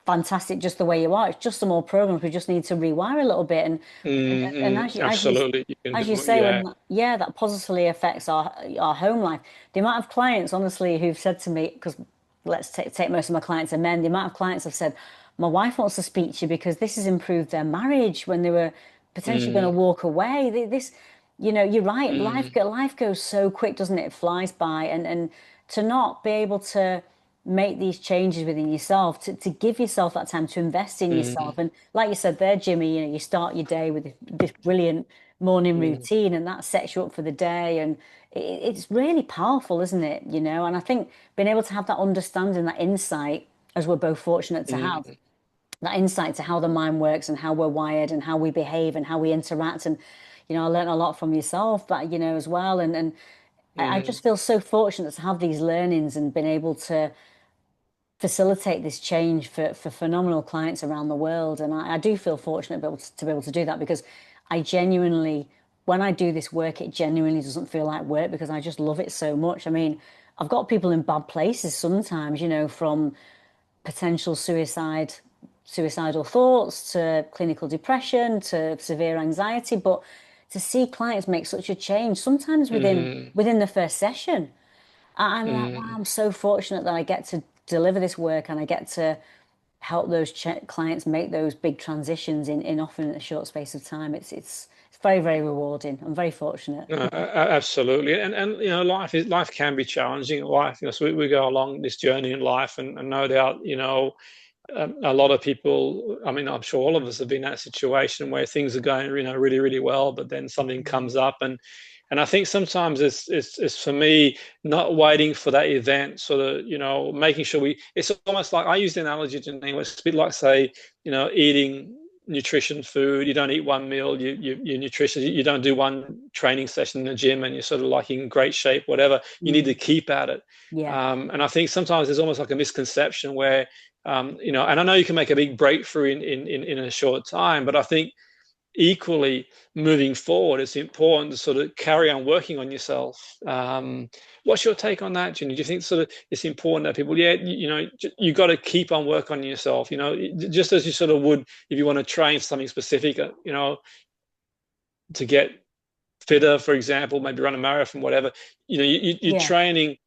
fantastic, just the way you are. It's just some more programs we just need to rewire a little bit. And absolutely. You can as you do it. say, Yeah. when yeah, that positively affects our home life. The amount of clients, honestly, who've said to me, because let's take most of my clients are men. The amount of clients have said, my wife wants to speak to you because this has improved their marriage when they were potentially going to Mm, walk away. This, you're right. mm, Life goes so quick, doesn't it? It flies by, and to not be able to. make these changes within yourself, to give yourself that time to invest in yourself. mm, And like you said there, Jimmy, you start your day with this brilliant morning mm, routine, and that sets you up for the day. And it's really powerful, isn't it? And I think being able to have that understanding, that insight, as we're both fortunate to have, mm, that insight to how the mind works and how we're wired and how we behave and how we interact. And I learned a lot from yourself, but as well. And I mm, just feel so fortunate to have these learnings and been able to facilitate this change for phenomenal clients around the world. And I do feel fortunate to be able to do that, because I genuinely, when I do this work, it genuinely doesn't feel like work, because I just love it so much. I mean, I've got people in bad places sometimes, from potential suicidal thoughts to clinical depression to severe anxiety. But to see clients make such a change, sometimes within mm, within the first session, I'm like, wow, mm. I'm so fortunate that I get to deliver this work and I get to help those clients make those big transitions in often a short space of time. It's very, very rewarding. I'm very fortunate. No, absolutely, and life can be challenging. Life, so we go along this journey in life, and no doubt, a lot of people, I mean, I'm sure all of us have been in that situation where things are going, really, really well, but then something comes up, and I think sometimes it's for me not waiting for that event, sort of, making sure it's almost like I use the analogy, Janine, it's a bit like, say, eating nutrition food. You don't eat one meal, you're nutritious. You don't do one training session in the gym and you're sort of like in great shape, whatever. You need to Mm, keep at it. yeah, And I think sometimes there's almost like a misconception where and I know you can make a big breakthrough in a short time, but I think equally moving forward, it's important to sort of carry on working on yourself. What's your take on that, Jenny? Do you think sort of it's important that people, yeah, you got to keep on work on yourself, just as you sort of would if you want to train something specific, to get fitter, for example, maybe run a marathon, whatever, you're yeah, training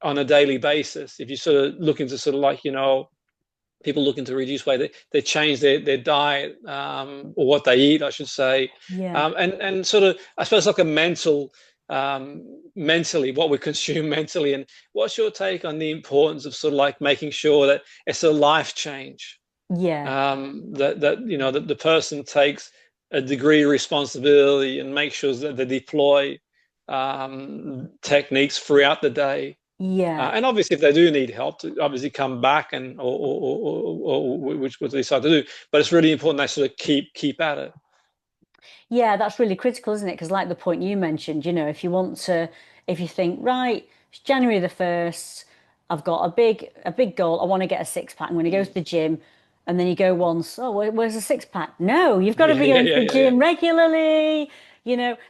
on a daily basis. If you sort of look into sort of like, people looking to reduce weight, they change their diet, or what they eat, I should say, yeah, and sort of, I suppose, like a mentally, what we consume mentally. And what's your take on the importance of sort of like making sure that it's a life change, yeah. that the person takes a degree of responsibility and makes sure that they deploy techniques throughout the day, Yeah, and obviously, if they do need help, to obviously come back and or which what they decide to do. But it's really important they sort of keep at it. yeah, that's really critical, isn't it? Because like the point you mentioned, if you think, right, it's January the 1st, I've got a big goal. I want to get a six pack. I'm going to go to Mm. the gym. And then you go once, oh, where's the six pack? No, you've got to Yeah, be yeah, going to yeah, the yeah, yeah. gym regularly,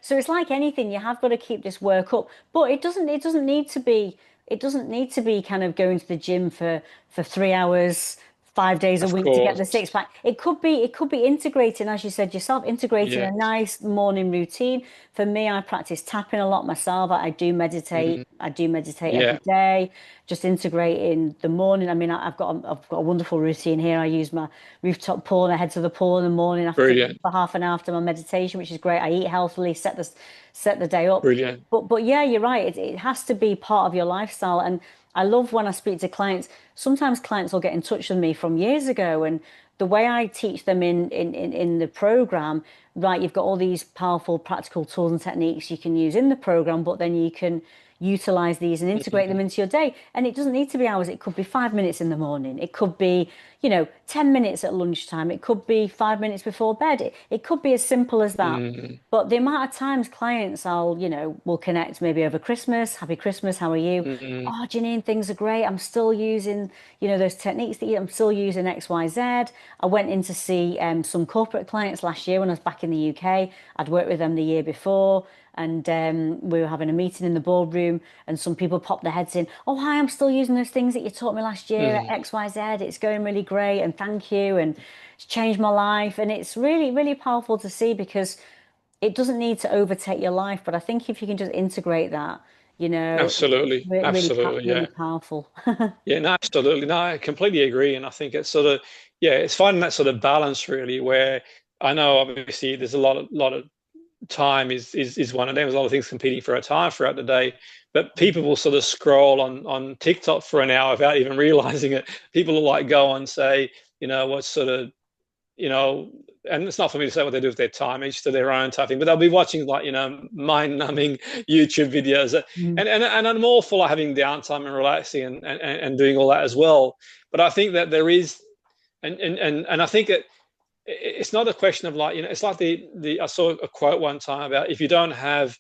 So it's like anything, you have got to keep this work up. But it doesn't need to be kind of going to the gym for 3 hours, 5 days a Of week to get course. the six pack. It could be integrating, as you said yourself, integrating a Yes. nice morning routine. For me, I practice tapping a lot myself. I do meditate. Mm. I do meditate every Yeah. day. Just integrating the morning. I mean, I've got a wonderful routine here. I use my rooftop pool and I head to the pool in the morning after Brilliant. for half an hour after my meditation, which is great. I eat healthily, set the day up. Brilliant. But yeah, you're right. It has to be part of your lifestyle. And I love when I speak to clients. Sometimes clients will get in touch with me from years ago, and the way I teach them in the program, right, you've got all these powerful practical tools and techniques you can use in the program, but then you can utilize these and integrate them Mm. into your day. And it doesn't need to be hours. It could be 5 minutes in the morning. It could be, 10 minutes at lunchtime. It could be 5 minutes before bed. It could be as simple as that. Mm. But the amount of times clients will connect maybe over Christmas. Happy Christmas. How are you? Mm. Oh, Janine, things are great. I'm still using, those techniques I'm still using XYZ. I went in to see some corporate clients last year when I was back in the UK. I'd worked with them the year before, and we were having a meeting in the boardroom, and some people popped their heads in. Oh, hi, I'm still using those things that you taught me last year at Mm. XYZ. It's going really great, and thank you, and it's changed my life. And it's really, really powerful to see, because it doesn't need to overtake your life, but I think if you can just integrate that, it's Absolutely. really, Absolutely. really Yeah. powerful. Yeah, no, absolutely. No, I completely agree. And I think it's sort of, yeah, it's finding that sort of balance really where I know obviously there's a lot of time is one of them. There's a lot of things competing for our time throughout the day. But people will sort of scroll on TikTok for an hour without even realizing it. People will like go and say, what sort of, you know, and it's not for me to say what they do with their time, each to their own type thing, but they'll be watching like, mind-numbing YouTube videos. Mm. And I'm all for like having downtime and relaxing and doing all that as well. But I think that there is, and I think that it's not a question of like, it's like the I saw a quote one time about if you don't have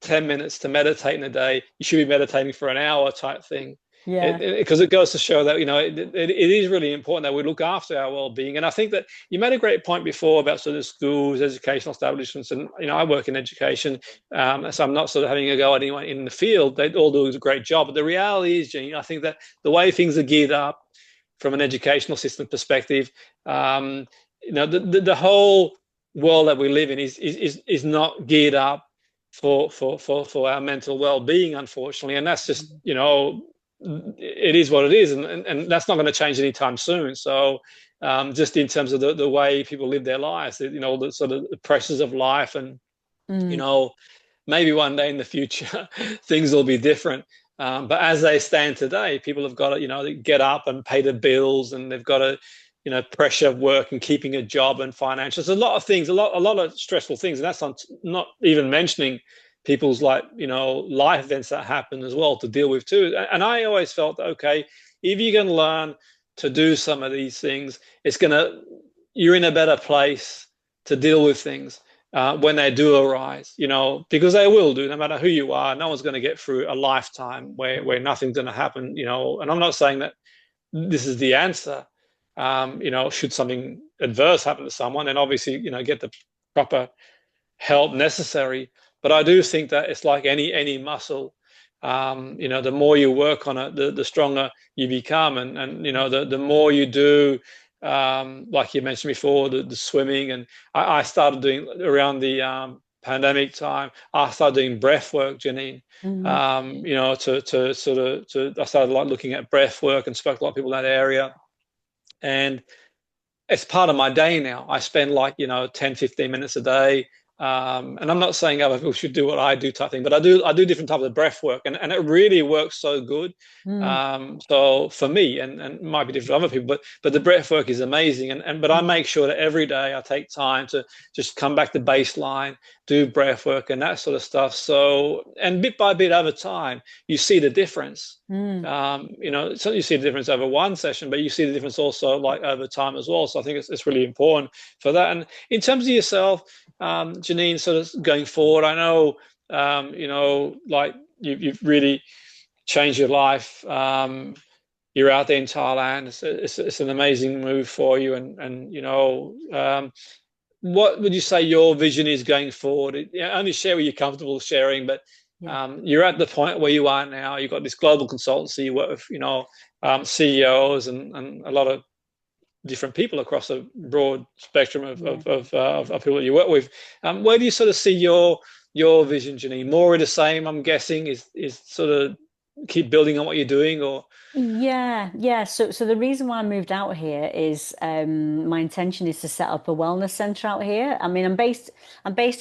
10 minutes to meditate in a day, you should be meditating for an hour type thing. Yeah. Because it goes to show that, it is really important that we look after our well-being. And I think that you made a great point before about sort of schools, educational establishments. And, I work in education. So I'm not sort of having a go at anyone in the field. They all do a great job. But the reality is, Janine, I think that the way things are geared up from an educational system perspective, the whole world that we live in is not geared up for our mental well-being, unfortunately, and that's just it is what it is, and that's not going to change anytime soon. So just in terms of the way people live their lives, the sort of the pressures of life, and you Mm. know maybe one day in the future things will be different. But as they stand today, people have got to, get up and pay the bills, and they've got to, pressure of work and keeping a job and financials. There's a lot of things, a lot of stressful things, and that's not even mentioning people's like, life events that happen as well to deal with too. And I always felt that, okay, if you can learn to do some of these things, you're in a better place to deal with things when they do arise, because they will do, no matter who you are. No one's going to get through a lifetime where nothing's going to happen, and I'm not saying that this is the answer. Should something adverse happen to someone, and obviously, get the proper help necessary. But I do think that it's like any muscle. The more you work on it, the stronger you become, and the more you do, like you mentioned before, the swimming. And I started doing around the pandemic time. I started doing breath work, Janine. Mm. To sort of I started like looking at breath work and spoke to a lot of people in that area. And it's part of my day now. I spend like, 10, 15 minutes a day. And I'm not saying other people should do what I do type thing, but I do different types of breath work, and it really works so good. Mm. So for me, and it might be different for other people, but the breath work is amazing. But I make sure that every day I take time to just come back to baseline, do breath work and that sort of stuff. So, and bit by bit over time, you see the difference. Mm. So you see the difference over one session, but you see the difference also like over time as well. So I think it's really important for that. And in terms of yourself, Janine, sort of going forward, I know, like you've really changed your life. You're out there in Thailand. It's an amazing move for you. What would you say your vision is going forward? Only share what you're comfortable sharing, but Yeah. you're at the point where you are now. You've got this global consultancy. You work with, CEOs and a lot of different people across a broad spectrum Yeah. of people that you work with. Where do you sort of see your vision, Janine? More of the same, I'm guessing, is sort of keep building on what you're doing, or Yeah, yeah. So the reason why I moved out here is my intention is to set up a wellness center out here. I mean, I'm based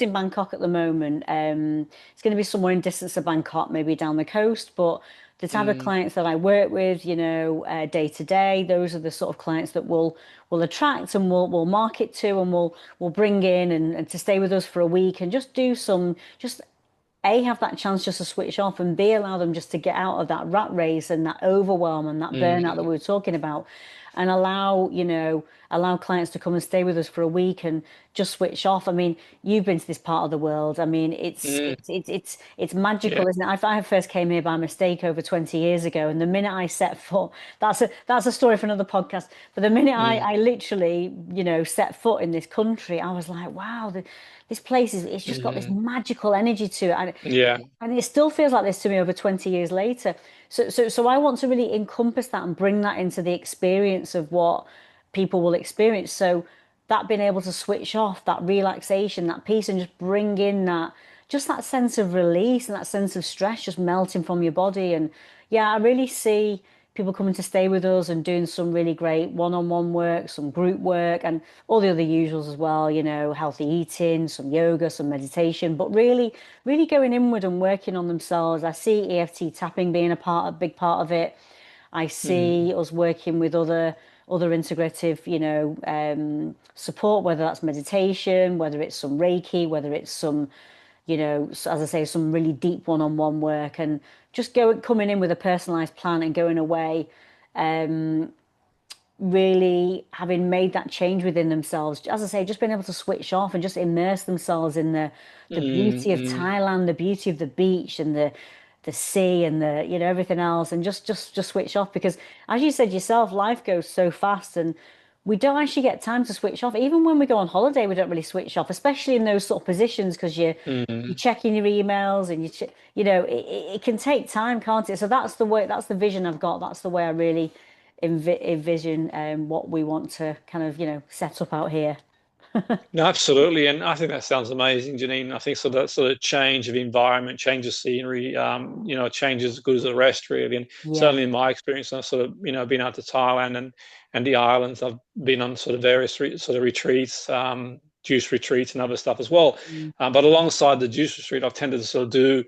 in Bangkok at the moment. It's going to be somewhere in distance of Bangkok, maybe down the coast. But the type of mm, clients that I work with, day to day, those are the sort of clients that will attract and will market to, and will bring in and to stay with us for a week and just do some just a, have that chance just to switch off, and B, allow them just to get out of that rat race and that overwhelm and that burnout that we mm, were talking about, and allow clients to come and stay with us for a week and just switch off. I mean, you've been to this part of the world. I mean, it's mm, it's it's it's it's yeah, magical, isn't it? I first came here by mistake over 20 years ago, and the minute I set foot, that's a story for another podcast. But the minute I mm, I literally, set foot in this country, I was like, wow, this place it's just got this mm, magical energy to it. yeah, And it still feels like this to me over 20 years later. So I want to really encompass that and bring that into the experience of what people will experience. So that being able to switch off, that relaxation, that peace, and just bring in that sense of release and that sense of stress just melting from your body. And yeah, I really see. people coming to stay with us and doing some really great one-on-one work, some group work, and all the other usuals as well, healthy eating, some yoga, some meditation, but really, really going inward and working on themselves. I see EFT tapping being a big part of it. I see Mm, us working with other integrative, support, whether that's meditation, whether it's some Reiki, whether it's some, as I say, some really deep one-on-one work, and just coming in with a personalized plan and going away, really having made that change within themselves. As I say, just being able to switch off and just immerse themselves in the mm, beauty of mm. Thailand, the beauty of the beach and the sea and the everything else, and just switch off, because as you said yourself, life goes so fast and we don't actually get time to switch off. Even when we go on holiday, we don't really switch off, especially in those sort of positions, because you're Mm. checking your emails and it can take time, can't it? So that's the way, that's the vision I've got. That's the way I really envision what we want to kind of set up out here. No, absolutely, and I think that sounds amazing, Janine. I think so that sort of change of environment, change of scenery, change is as good as the rest, really. And Yeah. certainly in my experience, I've sort of been out to Thailand and the islands. I've been on sort of various sort of retreats, juice retreats and other stuff as well. Mm. But alongside the juice retreat, I've tended to sort of do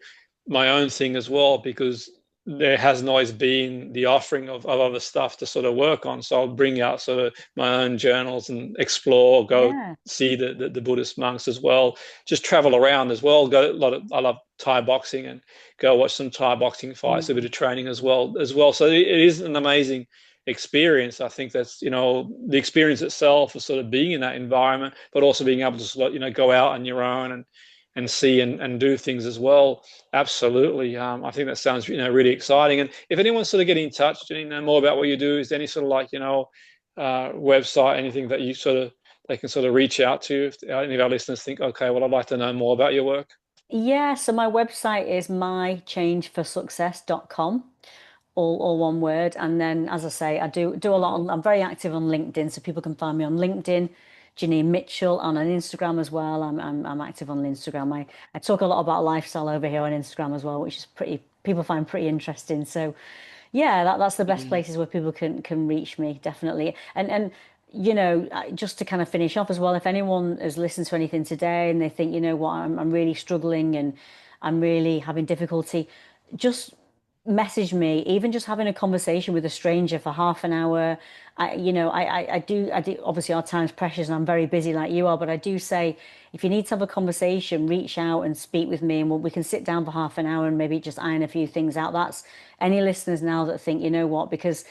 my own thing as well because there hasn't always been the offering of other stuff to sort of work on. So I'll bring out sort of my own journals and explore, go Yeah. see the Buddhist monks as well. Just travel around as well. Go a lot of I love Thai boxing and go watch some Thai boxing fights, a bit Mm. of training as well. So it is an amazing experience. I think that's the experience itself of sort of being in that environment, but also being able to sort of, go out on your own and see and do things as well. Absolutely. I think that sounds really exciting. And if anyone's sort of getting in touch, do you know more about what you do? Is there any sort of like website, anything that you sort of they can sort of reach out to if any of our listeners think, okay, well, I'd like to know more about your work. Yeah, so my website is mychangeforsuccess.com, all one word. And then, as I say, I do a lot I'm very active on LinkedIn, so people can find me on LinkedIn, Janine Mitchell, and on Instagram as well. I'm active on Instagram. I talk a lot about lifestyle over here on Instagram as well, which is pretty people find pretty interesting. So yeah, that's the best Mm, places where people can reach me, definitely. And just to kind of finish off as well, if anyone has listened to anything today and they think, you know what, I'm really struggling and I'm really having difficulty, just message me. Even just having a conversation with a stranger for half an hour. I do. Obviously, our time's precious, and I'm very busy like you are. But I do say, if you need to have a conversation, reach out and speak with me, and we can sit down for half an hour and maybe just iron a few things out. That's any listeners now that think, you know what, because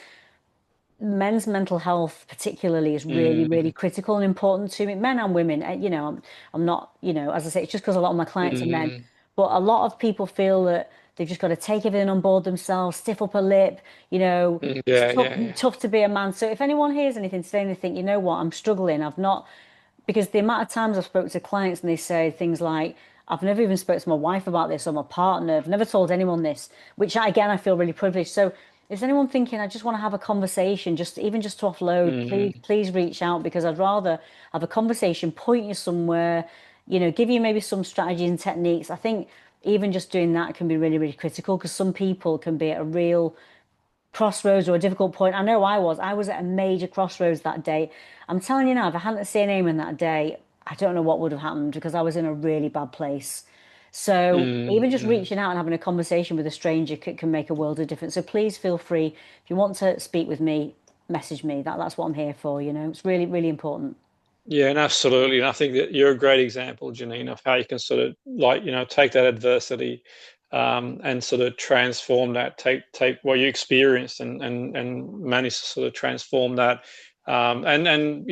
men's mental health particularly is really, really mm, critical and important to me, men and women. I'm not, as I say, it's just because a lot of my clients are men, mm, but a lot of people feel that they've just got to take everything on board themselves, stiff up a lip, it's yeah, tough, yeah, yeah. tough to be a man. So if anyone hears anything today and they think, you know what, I'm struggling, I've not, because the amount of times I've spoken to clients and they say things like, I've never even spoke to my wife about this or my partner. I've never told anyone this, which again, I feel really privileged. So is anyone thinking, I just want to have a conversation, just to offload, Mm, please reach out, because I'd rather have a conversation, point you somewhere, give you maybe some strategies and techniques. I think even just doing that can be really, really critical, because some people can be at a real crossroads or a difficult point. I know I was at a major crossroads that day. I'm telling you now, if I hadn't seen Eamon that day, I don't know what would have happened, because I was in a really bad place. So mm, even just mm. reaching out and having a conversation with a stranger can make a world of difference. So please feel free, if you want to speak with me, message me. That's what I'm here for, It's really, really important. Yeah, and absolutely. And I think that you're a great example, Janine, of how you can sort of like, take that adversity and sort of transform that, take what you experienced and manage to sort of transform that and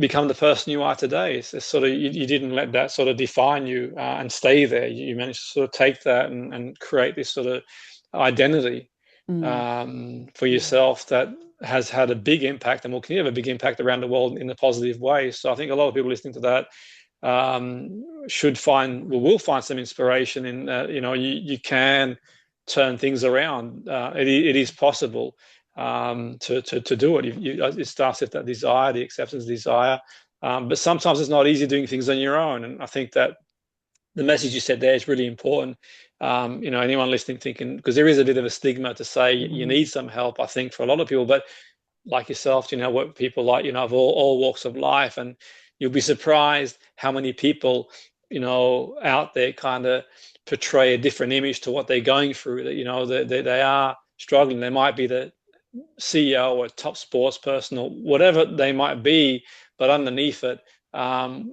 become the person you are today. It's sort of you didn't let that sort of define you and stay there. You managed to sort of take that and create this sort of identity Mm, for yeah. yourself that has had a big impact and will continue to have a big impact around the world in a positive way. So I think a lot of people listening to that will find some inspiration in that. You can turn things around. It is possible to do it. It starts with that desire, the acceptance desire. But sometimes it's not easy doing things on your own. And I think that the message you said there is really important. Anyone listening thinking, because there is a bit of a stigma to say you need Mm. some help, I think, for a lot of people, but like yourself, what people like, of all walks of life, and you'll be surprised how many people, out there kind of portray a different image to what they're going through, that, they are struggling. They might be the CEO or top sports person or whatever they might be, but underneath it,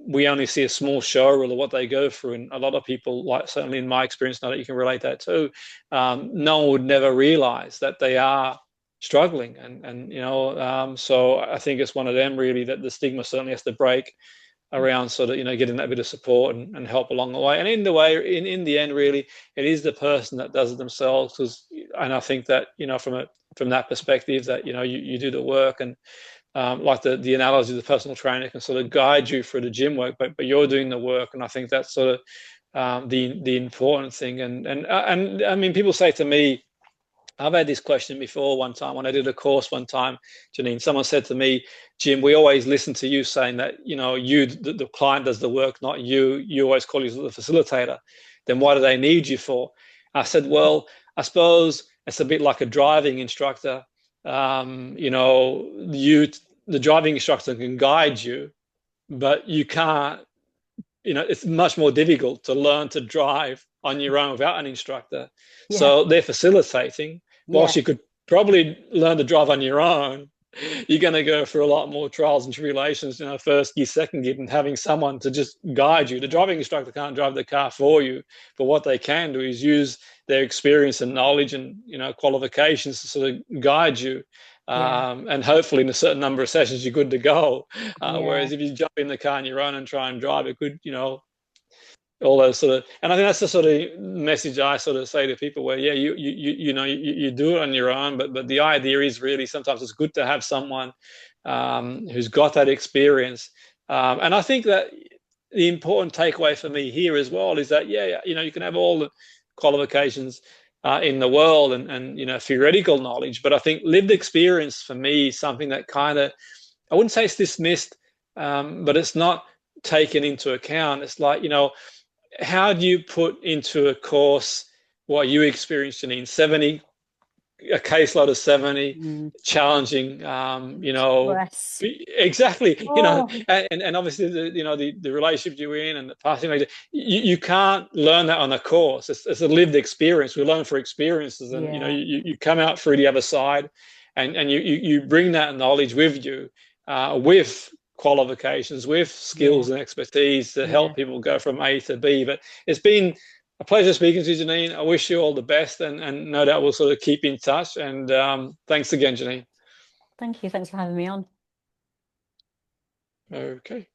we only see a small showreel of what they go through. And a lot of people, like certainly in my experience, now that you can relate that too, no one would never realize that they are struggling. So I think it's one of them really that the stigma certainly has to break around sort of getting that bit of support and help along the way. And in the end really it is the person that does it themselves. And I think that from that perspective that you do the work, and like the analogy of the personal trainer can sort of guide you through the gym work, but you're doing the work. And I think that's sort of the important thing. And I mean, people say to me, I've had this question before one time when I did a course one time, Janine. Someone said to me, Jim, we always listen to you saying that, the client does the work, not you. You always call yourself the facilitator. Then what do they need you for? I said, well, I suppose it's a bit like a driving instructor. The driving instructor can guide you, but you can't, it's much more difficult to learn to drive on your own without an instructor. Yeah, So they're facilitating. Whilst yeah, you could probably learn to drive on your own, you're going to go through a lot more trials and tribulations, first gear, second gear, and having someone to just guide you. The driving instructor can't drive the car for you, but what they can do is use their experience and knowledge and qualifications to sort of guide you. yeah, And hopefully in a certain number of sessions you're good to go. yeah, Whereas if you jump in the car on your own and try and drive, it could, all those sort of, and I think that's the sort of message I sort of say to people where, yeah, you do it on your own, but the idea is really sometimes it's good to have someone who's got that experience. And I think that the important takeaway for me here as well is that, yeah, you can have all the qualifications in the world and theoretical knowledge, but I think lived experience for me is something that kind of, I wouldn't say it's dismissed, but it's not taken into account. It's like, how do you put into a course what you experienced, Janine? 70, a caseload of 70, mm. challenging, Stress. exactly, Oh, and obviously the relationship you're in and the passing, you can't learn that on a course. It's a lived experience. We learn for experiences, and yeah, you come out through the other side, and you bring that knowledge with you, with qualifications, with yeah, skills and expertise to yeah. help people go from A to B. But it's been a pleasure speaking to you, Janine. I wish you all the best, and no doubt we'll sort of keep in touch. And thanks again, Janine. Thank you. Thanks for having me on. Okay.